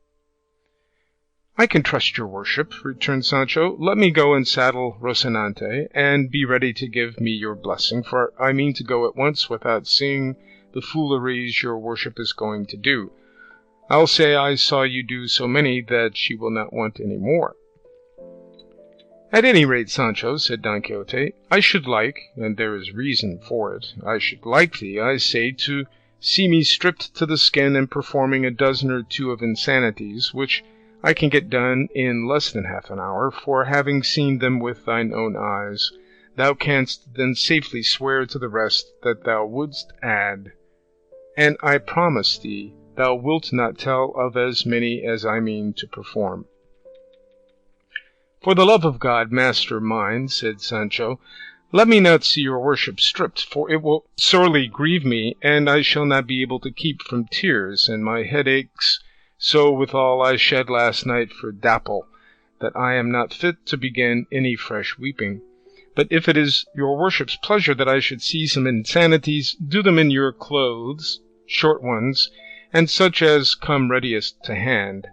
I can trust your worship, returned Sancho. Let me go and saddle Rocinante, and be ready to give me your blessing, for I mean to go at once without seeing the fooleries your worship is going to do. I'll say I saw you do so many that she will not want any more. At any rate, Sancho, said Don Quixote, I should like, and there is reason for it, I should like thee, I say, to see me stripped to the skin and performing a dozen or 2 of insanities, which I can get done in less than half an hour, for having seen them with thine own eyes, thou canst then safely swear to the rest that thou wouldst add, and I promise thee thou wilt not tell of as many as I mean to perform." "For the love of God, master mine," said Sancho, "let me not see your worship stripped, for it will sorely grieve me, and I shall not be able to keep from tears, and my head aches so withal I shed last night for Dapple, that I am not fit to begin any fresh weeping. But if it is your worship's pleasure that I should see some insanities, do them in your clothes, short ones, and such as come readiest to hand.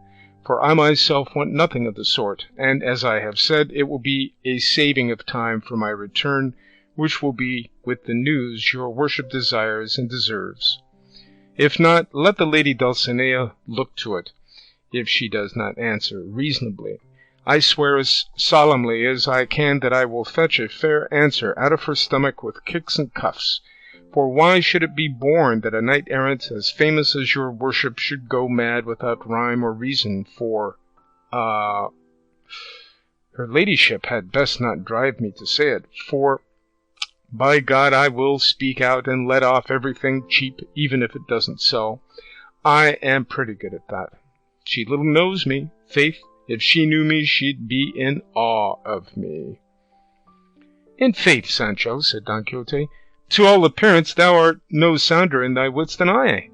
For I myself want nothing of the sort, and, as I have said, it will be a saving of time for my return, which will be with the news your worship desires and deserves. If not, let the lady Dulcinea look to it, if she does not answer reasonably. I swear as solemnly as I can that I will fetch a fair answer out of her stomach with kicks and cuffs. For why should it be borne that a knight-errant as famous as your worship should go mad without rhyme or reason for, Her ladyship had best not drive me to say it, for, by God, I will speak out and let off everything cheap, even if it doesn't sell. I am pretty good at that. She little knows me. Faith, if she knew me, she'd be in awe of me." "In faith, Sancho," said Don Quixote, "to all appearance thou art no sounder in thy wits than I."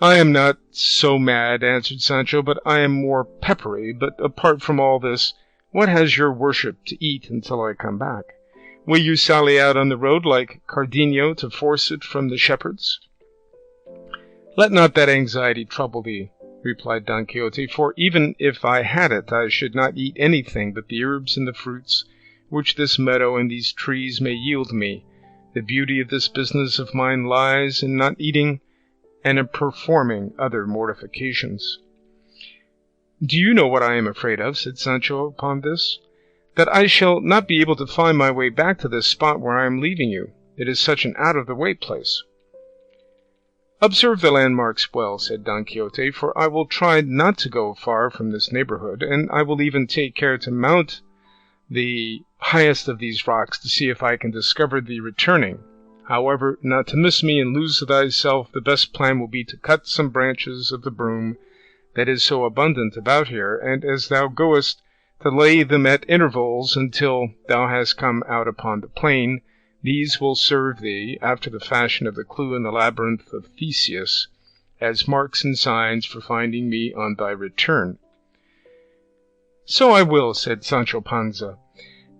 "I am not so mad," answered Sancho, "but I am more peppery. But apart from all this, what has your worship to eat until I come back? Will you sally out on the road like Cardenio to force it from the shepherds?" "Let not that anxiety trouble thee," replied Don Quixote, "for even if I had it, I should not eat anything but the herbs and the fruits which this meadow and these trees may yield me. The beauty of this business of mine lies in not eating and in performing other mortifications." "Do you know what I am afraid of?" said Sancho upon this. "That I shall not be able to find my way back to this spot where I am leaving you. It is such an out-of-the-way place." "Observe the landmarks well," said Don Quixote, "for I will try not to go far from this neighbourhood, and I will even take care to mount the highest of these rocks to see if I can discover thee returning. However, not to miss me and lose thyself, the best plan will be to cut some branches of the broom that is so abundant about here, and as thou goest, to lay them at intervals until thou hast come out upon the plain. These will serve thee, after the fashion of the clue in the labyrinth of Theseus, as marks and signs for finding me on thy return." "So I will," said Sancho Panza,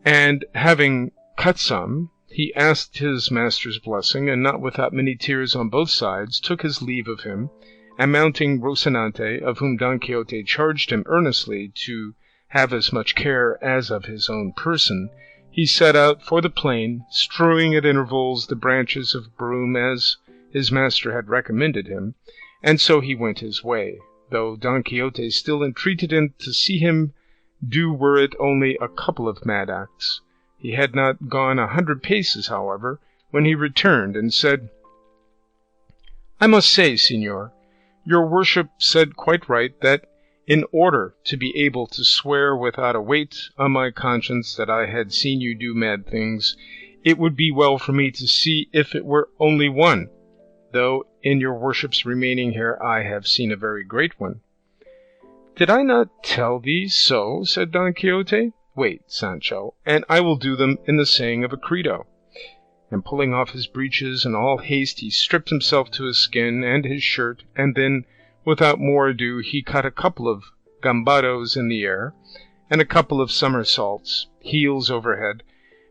and having cut some, he asked his master's blessing, and not without many tears on both sides, took his leave of him, and mounting Rocinante, of whom Don Quixote charged him earnestly to have as much care as of his own person, he set out for the plain, strewing at intervals the branches of broom as his master had recommended him, and so he went his way, though Don Quixote still entreated him to see him do were it only a couple of mad acts. He had not gone 100 paces, however, when he returned and said, "I must say, señor, your worship said quite right, that in order to be able to swear without a weight on my conscience that I had seen you do mad things, it would be well for me to see if it were only one, though in your worship's remaining here I have seen a very great one." "Did I not tell thee so?" said Don Quixote. "Wait, Sancho, and I will do them in the saying of a credo." And pulling off his breeches in all haste, he stripped himself to his skin and his shirt, and then, without more ado, he cut a couple of gambados in the air, and a couple of somersaults, heels overhead,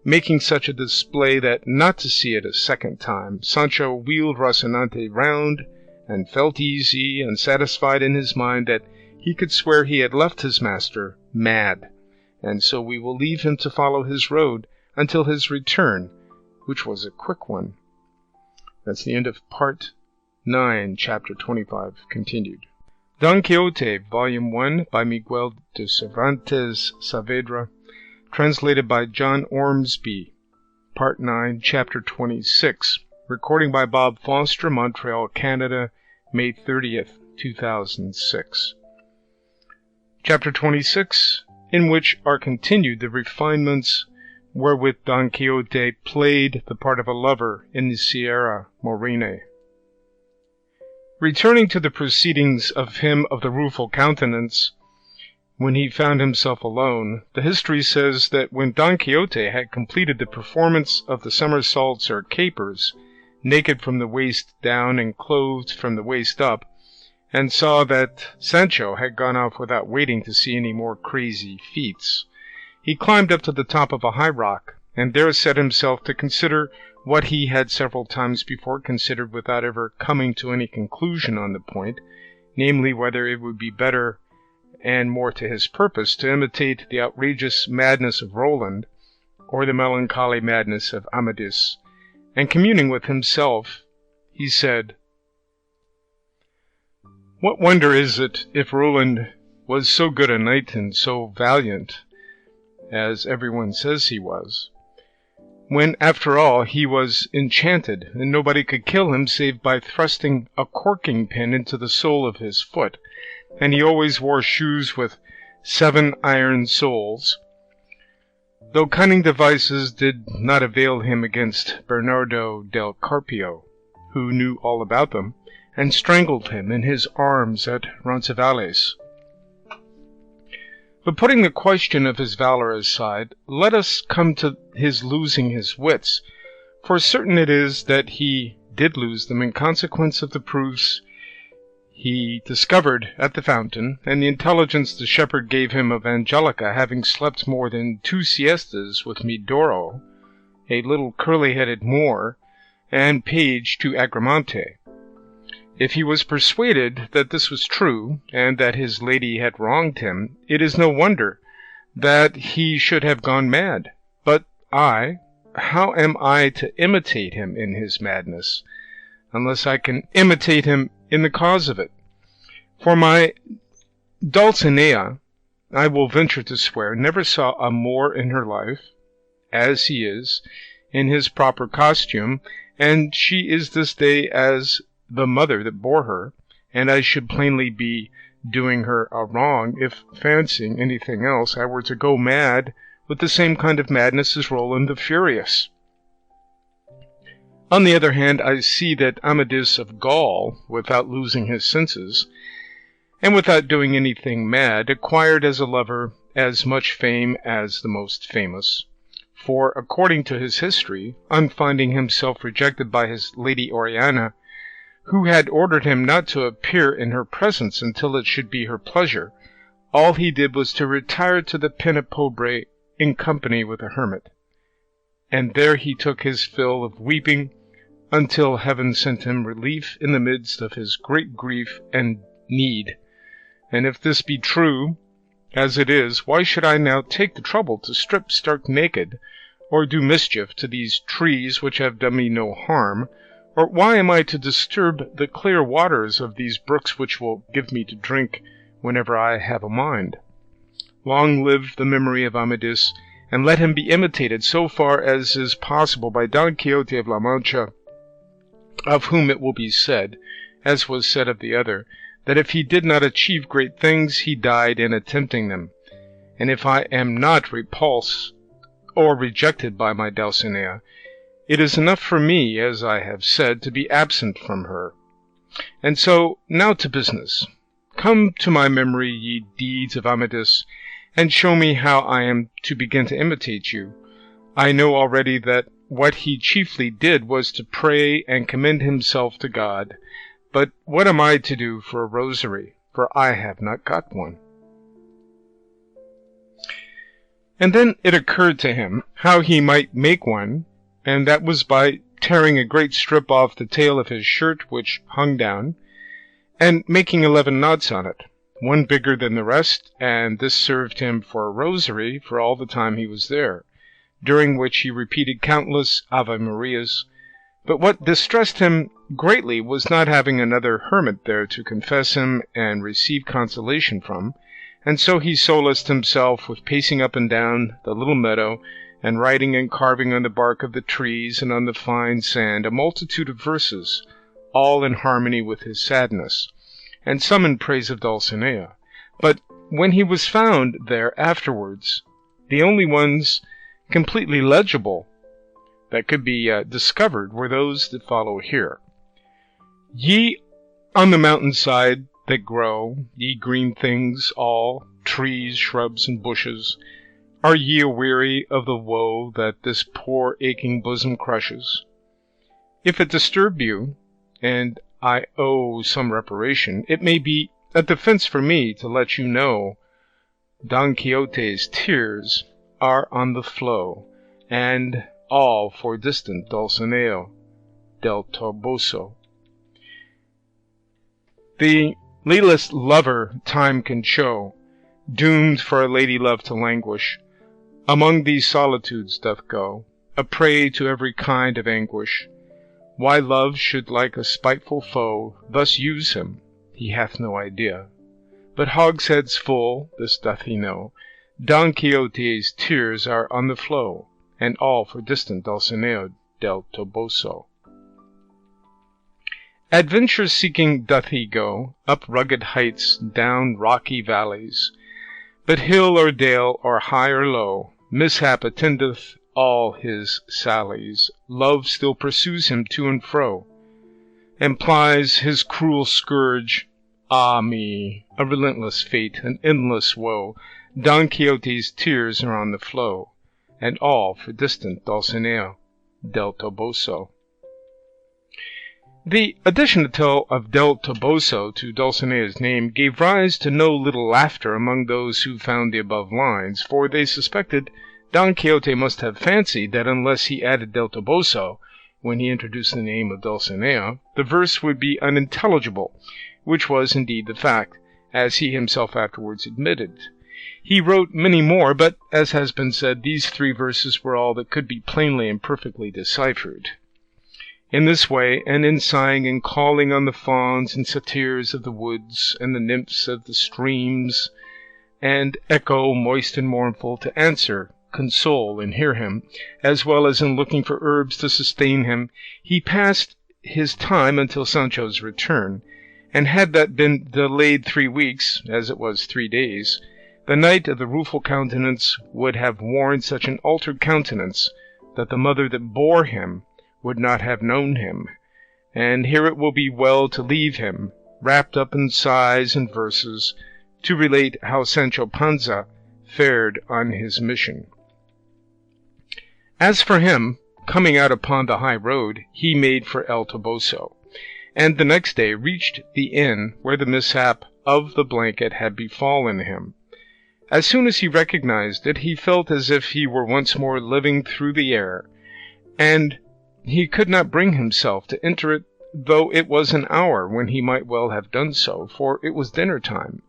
making such a display that, not to see it a second time, Sancho wheeled Rocinante round, and felt easy and satisfied in his mind that he could swear he had left his master mad, and so we will leave him to follow his road until his return, which was a quick one. That's the end of Part 9, Chapter 25, continued. Don Quixote, Volume 1, by Miguel de Cervantes Saavedra, translated by John Ormsby, Part 9, Chapter 26, recording by Bob Foster, Montreal, Canada, May 30th, 2006. Chapter 26, in which are continued the refinements wherewith Don Quixote played the part of a lover in the Sierra Morena. Returning to the proceedings of him of the rueful countenance, when he found himself alone, the history says that when Don Quixote had completed the performance of the somersaults or capers, naked from the waist down and clothed from the waist up, and saw that Sancho had gone off without waiting to see any more crazy feats, he climbed up to the top of a high rock, and there set himself to consider what he had several times before considered without ever coming to any conclusion on the point, namely whether it would be better and more to his purpose to imitate the outrageous madness of Roland, or the melancholy madness of Amadis. And communing with himself, he said, "What wonder is it if Roland was so good a knight and so valiant, as everyone says he was, when after all he was enchanted, and nobody could kill him save by thrusting a corking pin into the sole of his foot, and he always wore shoes with 7 iron soles, though cunning devices did not avail him against Bernardo del Carpio, who knew all about them, and strangled him in his arms at Roncesvalles. But putting the question of his valor aside, let us come to his losing his wits, for certain it is that he did lose them in consequence of the proofs he discovered at the fountain, and the intelligence the shepherd gave him of Angelica having slept more than 2 siestas with Medoro, a little curly-headed Moor, and page to Agramante. If he was persuaded that this was true, and that his lady had wronged him, it is no wonder that he should have gone mad. But how am I to imitate him in his madness, unless I can imitate him in the cause of it? For my Dulcinea, I will venture to swear, never saw a Moor in her life, as he is, in his proper costume, and she is this day as the mother that bore her, and I should plainly be doing her a wrong if, fancying anything else, I were to go mad with the same kind of madness as Roland the Furious. On the other hand, I see that Amadis of Gaul, without losing his senses, and without doing anything mad, acquired as a lover as much fame as the most famous. For, according to his history, on finding himself rejected by his lady Oriana, who had ordered him not to appear in her presence until it should be her pleasure, all he did was to retire to the Penapobre in company with a hermit, and there he took his fill of weeping until heaven sent him relief in the midst of his great grief and need. And if this be true, as it is, why should I now take the trouble to strip stark naked, or do mischief to these trees which have done me no harm? Or why am I to disturb the clear waters of these brooks which will give me to drink whenever I have a mind? Long live the memory of Amadis, and let him be imitated so far as is possible by Don Quixote of La Mancha, of whom it will be said, as was said of the other, that if he did not achieve great things, he died in attempting them. And if I am not repulsed or rejected by my Dulcinea, it is enough for me, as I have said, to be absent from her. And so, now to business. Come to my memory, ye deeds of Amadis, and show me how I am to begin to imitate you. I know already that what he chiefly did was to pray and commend himself to God. But what am I to do for a rosary? For I have not got one. And then it occurred to him how he might make one, and that was by tearing a great strip off the tail of his shirt which hung down, and making 11 knots on it, one bigger than the rest, and this served him for a rosary for all the time he was there, during which he repeated countless Ave Marias. But what distressed him greatly was not having another hermit there to confess him and receive consolation from, and so he solaced himself with pacing up and down the little meadow, and writing and carving on the bark of the trees and on the fine sand a multitude of verses, all in harmony with his sadness, and some in praise of Dulcinea. But when he was found there afterwards, the only ones completely legible that could be discovered were those that follow here. Ye On the mountainside that grow, ye green things all, trees, shrubs, and bushes, are ye aweary of the woe that this poor aching bosom crushes? If it disturb you, and I owe some reparation, it may be a defence for me to let you know Don Quixote's tears are on the flow, and all for distant Dulcinea del Toboso. The lealest lover time can show, doomed for a lady love to languish, among these solitudes doth go, a prey to every kind of anguish. Why love should like a spiteful foe thus use him, he hath no idea. But hogsheads full, this doth he know, Don Quixote's tears are on the flow, and all for distant Dulcinea del Toboso. Adventure-seeking doth he go, up rugged heights, down rocky valleys. But hill or dale, or high or low, mishap attendeth all his sallies. Love still pursues him to and fro, and plies his cruel scourge. Ah me, a relentless fate, an endless woe. Don Quixote's tears are on the flow, and all for distant Dulcinea del Toboso. The addition of del Toboso to Dulcinea's name gave rise to no little laughter among those who found the above lines, for they suspected Don Quixote must have fancied that unless he added del Toboso when he introduced the name of Dulcinea, the verse would be unintelligible, which was indeed the fact, as he himself afterwards admitted. He wrote many more, but, as has been said, these 3 verses were all that could be plainly and perfectly deciphered. In this way, and in sighing and calling on the fauns and satyrs of the woods, and the nymphs of the streams, and echo moist and mournful to answer, console, and hear him, as well as in looking for herbs to sustain him, he passed his time until Sancho's return, and had that been delayed 3 weeks, as it was 3 days, the knight of the rueful countenance would have worn such an altered countenance that the mother that bore him would not have known him, and here it will be well to leave him, wrapped up in sighs and verses, to relate how Sancho Panza fared on his mission. As for him, coming out upon the high road, he made for El Toboso, and the next day reached the inn where the mishap of the blanket had befallen him. As soon as he recognized it, he felt as if he were once more living through the air, and he could not bring himself to enter it, though it was an hour when he might well have done so, for it was dinner time,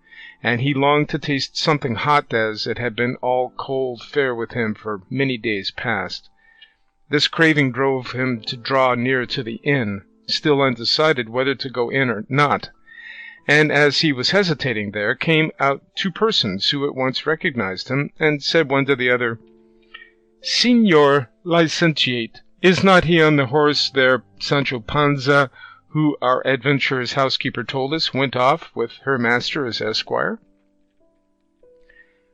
and he longed to taste something hot, as it had been all cold fare with him for many days past. This craving drove him to draw near to the inn, still undecided whether to go in or not, and as he was hesitating there, came out 2 persons who at once recognized him, and said one to the other, "Signor licentiate, is not he on the horse there, Sancho Panza, who our adventurer's housekeeper told us went off with her master as esquire?"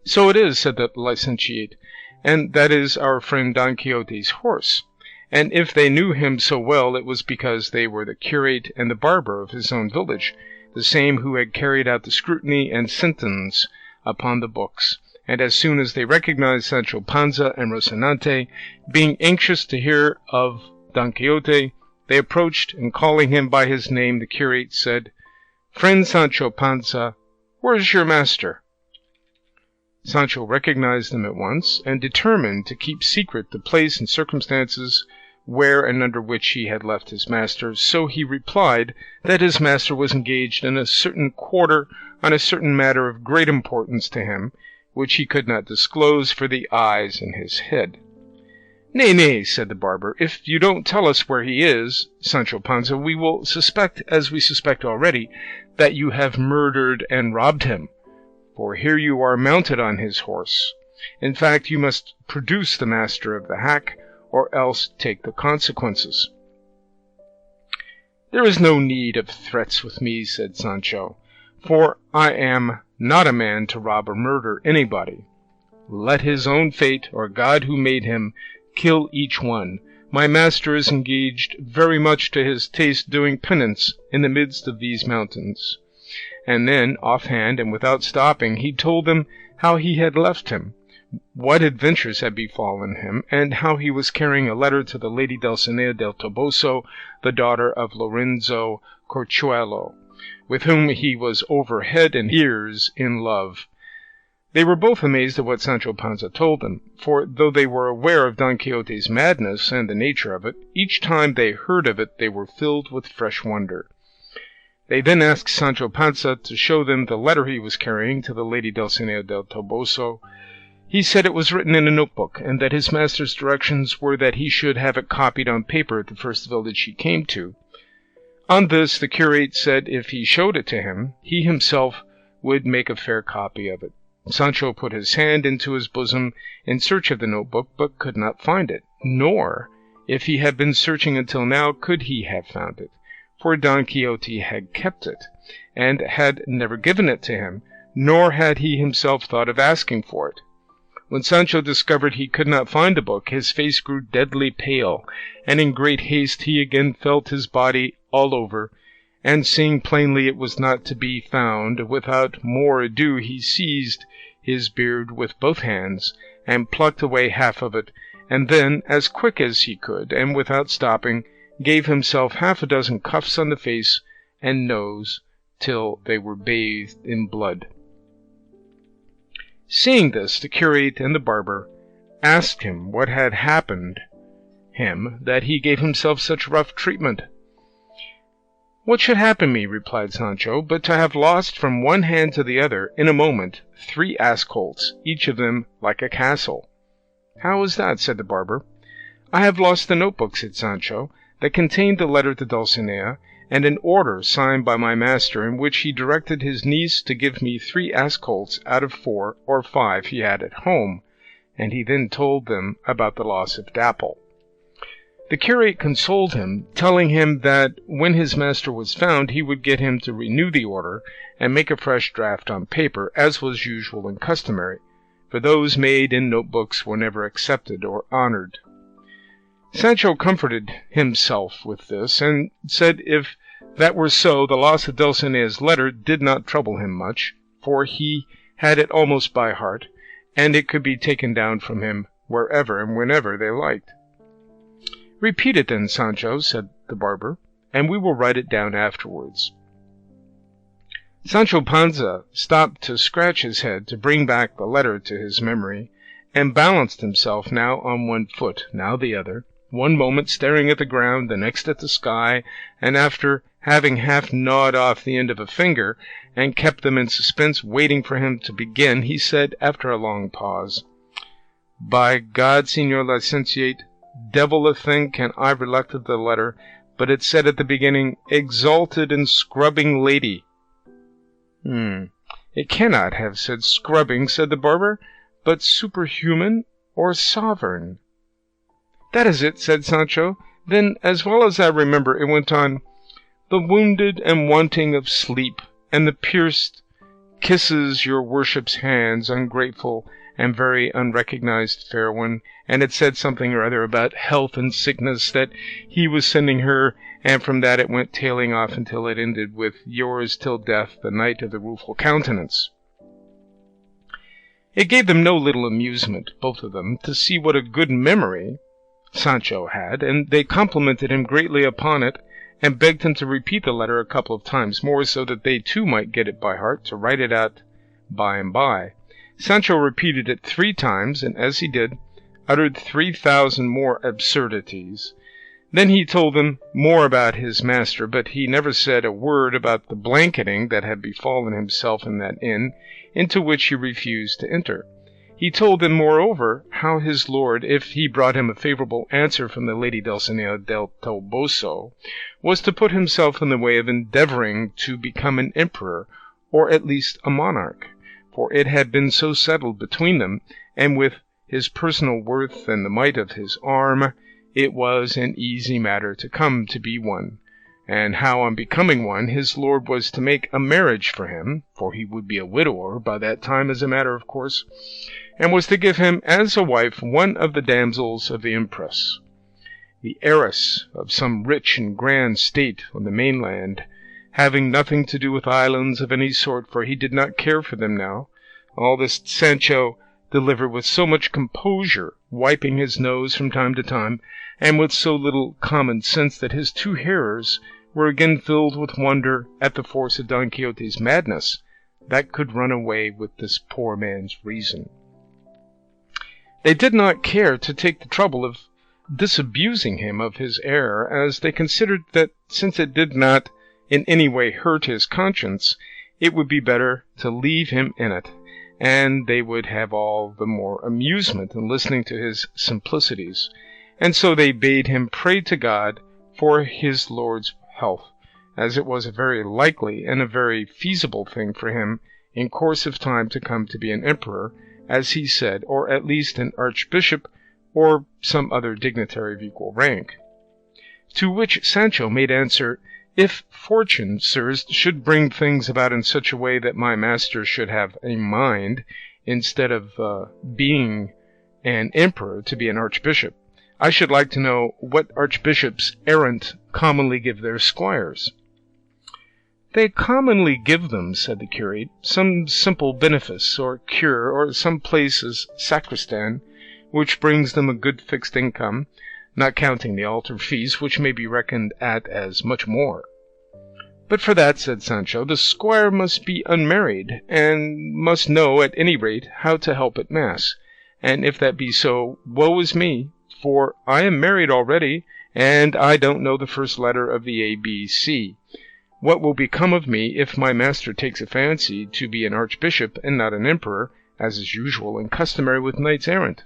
"So it is," said the licentiate, "and that is our friend Don Quixote's horse, and if they knew him so well it was because they were the curate and the barber of his own village, the same who had carried out the scrutiny and sentence upon the books. And as soon as they recognized Sancho Panza and Rocinante, being anxious to hear of Don Quixote, they approached, and calling him by his name, the curate said, 'Friend Sancho Panza, where is your master?' Sancho recognized him at once, and determined to keep secret the place and circumstances where and under which he had left his master, so he replied that his master was engaged in a certain quarter on a certain matter of great importance to him, which he could not disclose for the eyes in his head. 'Nay, nay,' said the barber, 'if you don't tell us where he is, Sancho Panza, we will suspect, as we suspect already, that you have murdered and robbed him, for here you are mounted on his horse. In fact, you must produce the master of the hack, or else take the consequences.' 'There is no need of threats with me,' said Sancho, 'for I am not a man to rob or murder anybody. Let his own fate, or God who made him, kill each one, My master is engaged very much to his taste doing penance in the midst of these mountains." And then, offhand and without stopping, he told them how he had left him, what adventures had befallen him, and how he was carrying a letter to the Lady Dulcinea del Toboso, the daughter of Lorenzo Corchuelo, with whom he was over head and ears in love. They were both amazed at what Sancho Panza told them, for though they were aware of Don Quixote's madness and the nature of it, each time they heard of it they were filled with fresh wonder. They then asked Sancho Panza to show them the letter he was carrying to the Lady Dulcinea del Toboso. He said it was written in a notebook, and that his master's directions were that he should have it copied on paper at the first village he came to. On this the curate said if he showed it to him, he himself would make a fair copy of it. Sancho put his hand into his bosom in search of the notebook, but could not find it, nor, if he had been searching until now, could he have found it, for Don Quixote had kept it, and had never given it to him, nor had he himself thought of asking for it. When Sancho discovered he could not find the book, his face grew deadly pale, and in great haste he again felt his body all over, and seeing plainly it was not to be found, without more ado he seized his beard with both hands, and plucked away half of it, and then, as quick as he could, and without stopping, gave himself 6 cuffs on the face and nose, till they were bathed in blood. Seeing this, the curate and the barber asked him what had happened him, that he gave himself such rough treatment. "What should happen me," replied Sancho, "but to have lost from one hand to the other, in a moment, 3 ass-colts, each of them like a castle." "How is that?" said the barber. "I have lost the notebook," said Sancho, "that contained the letter to Dulcinea, and an order signed by my master, in which he directed his niece to give me 3 ass-colts out of 4 or 5 he had at home," and he then told them about the loss of Dapple. The curate consoled him, telling him that when his master was found he would get him to renew the order, and make a fresh draft on paper, as was usual and customary, for those made in notebooks were never accepted or honoured. Sancho comforted himself with this, and said if that were so, the loss of Dulcinea's letter did not trouble him much, for he had it almost by heart, and it could be taken down from him wherever and whenever they liked. "Repeat it then, Sancho," said the barber, "and we will write it down afterwards." Sancho Panza stopped to scratch his head to bring back the letter to his memory, and balanced himself now on one foot, now the other, one moment staring at the ground, the next at the sky, and after having half gnawed off the end of a finger, and kept them in suspense waiting for him to begin, he said, after a long pause, "By God, Señor Licentiate, devil a thing can I recollect of the letter, but it said at the beginning, 'Exalted and scrubbing lady.'" "It cannot have said scrubbing," said the barber, "but superhuman or sovereign." "That is it," said Sancho. "Then, as well as I remember, it went on, 'The wounded and wanting of sleep, and the pierced kisses your worship's hands, ungrateful and very unrecognized fair one,' and it said something or other about health and sickness that he was sending her, and from that it went tailing off until it ended with 'Yours till death, the Knight of the Rueful Countenance.'" It gave them no little amusement, both of them, to see what a good memory Sancho had, and they complimented him greatly upon it, and begged him to repeat the letter a couple of times more, so that they too might get it by heart to write it out by and by. Sancho repeated it 3 times, and as he did, uttered 3,000 more absurdities. Then he told them more about his master, but he never said a word about the blanketing that had befallen himself in that inn, into which he refused to enter. He told them, moreover, how his lord, if he brought him a favourable answer from the Lady Dulcinea del Toboso, was to put himself in the way of endeavouring to become an emperor, or at least a monarch, for it had been so settled between them, and with his personal worth and the might of his arm, it was an easy matter to come to be one, and how on becoming one his lord was to make a marriage for him, for he would be a widower by that time as a matter of course, and was to give him as a wife one of the damsels of the Empress. the heiress of some rich and grand state on the mainland, having nothing to do with islands of any sort, for he did not care for them now. All this Sancho delivered with so much composure, wiping his nose from time to time, and with so little common sense that his two hearers were again filled with wonder at the force of Don Quixote's madness that could run away with this poor man's reason. They did not care to take the trouble of disabusing him of his error, as they considered that since it did not in any way hurt his conscience, it would be better to leave him in it, and they would have all the more amusement in listening to his simplicities. And so they bade him pray to God for his lord's health, as it was a very likely and a very feasible thing for him in course of time to come to be an emperor, as he said, or at least an archbishop, or some other dignitary of equal rank. To which Sancho made answer, "If fortune, sirs, should bring things about in such a way that my master should have a mind, instead of being an emperor, to be an archbishop, I should like to know what archbishops errant commonly give their squires." "They commonly give them," said the curate, "some simple benefice or cure, or some place as sacristan, which brings them a good fixed income, not counting the altar fees, which may be reckoned at as much more." "But for that," said Sancho, "the squire must be unmarried, and must know, at any rate, how to help at mass. And if that be so, woe is me, for I am married already, and I don't know the first letter of the ABC. What will become of me if my master takes a fancy to be an archbishop and not an emperor, as is usual and customary with knights-errant?"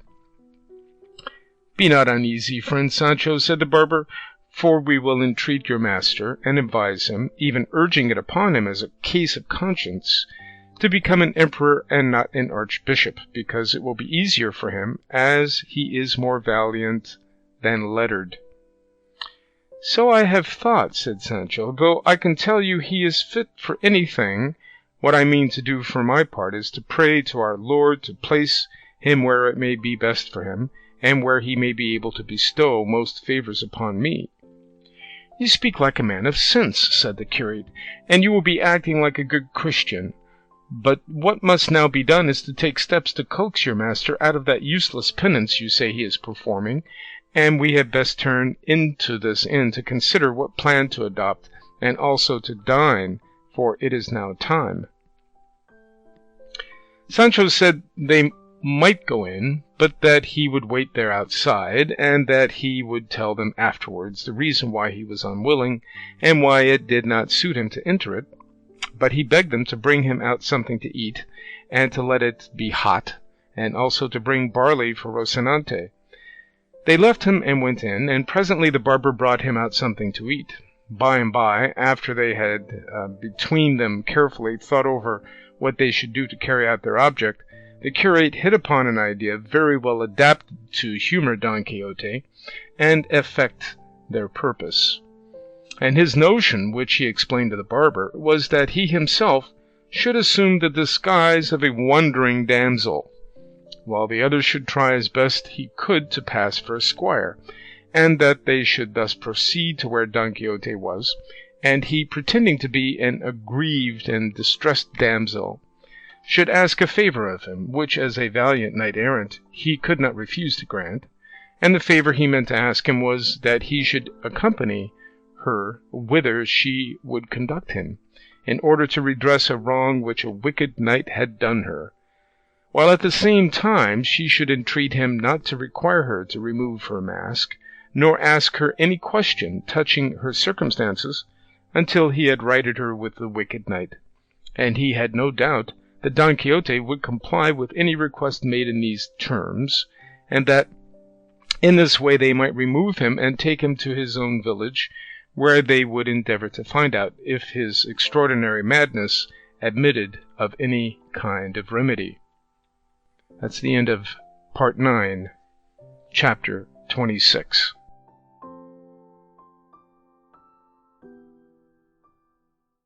"Be not uneasy, friend Sancho," said the barber, "for we will entreat your master, and advise him, even urging it upon him as a case of conscience, to become an emperor and not an archbishop, because it will be easier for him, as he is more valiant than lettered." "So I have thought," said Sancho, "though I can tell you he is fit for anything. What I mean to do for my part is to pray to our Lord to place him where it may be best for him, and where he may be able to bestow most favours upon me." "You speak like a man of sense," said the curate, "and you will be acting like a good Christian. But what must now be done is to take steps to coax your master out of that useless penance you say he is performing, and we had best turn into this inn to consider what plan to adopt, and also to dine, for it is now time." Sancho said they might go in, but that he would wait there outside, and that he would tell them afterwards the reason why he was unwilling, and why it did not suit him to enter it. But he begged them to bring him out something to eat, and to let it be hot, and also to bring barley for Rocinante. They left him and went in, and presently the barber brought him out something to eat. By and by, after they had between them carefully thought over what they should do to carry out their object, the curate hit upon an idea very well adapted to humour Don Quixote and effect their purpose. And his notion, which he explained to the barber, was that he himself should assume the disguise of a wandering damsel, while the other should try as best he could to pass for a squire, and that they should thus proceed to where Don Quixote was, and he, pretending to be an aggrieved and distressed damsel, should ask a favour of him, which, as a valiant knight-errant, he could not refuse to grant, and the favour he meant to ask him was that he should accompany her whither she would conduct him, in order to redress a wrong which a wicked knight had done her, while at the same time she should entreat him not to require her to remove her mask, nor ask her any question touching her circumstances, until he had righted her with the wicked knight. And he had no doubt that Don Quixote would comply with any request made in these terms, and that in this way they might remove him and take him to his own village, where they would endeavour to find out if his extraordinary madness admitted of any kind of remedy. That's the end of Part 9, Chapter 26.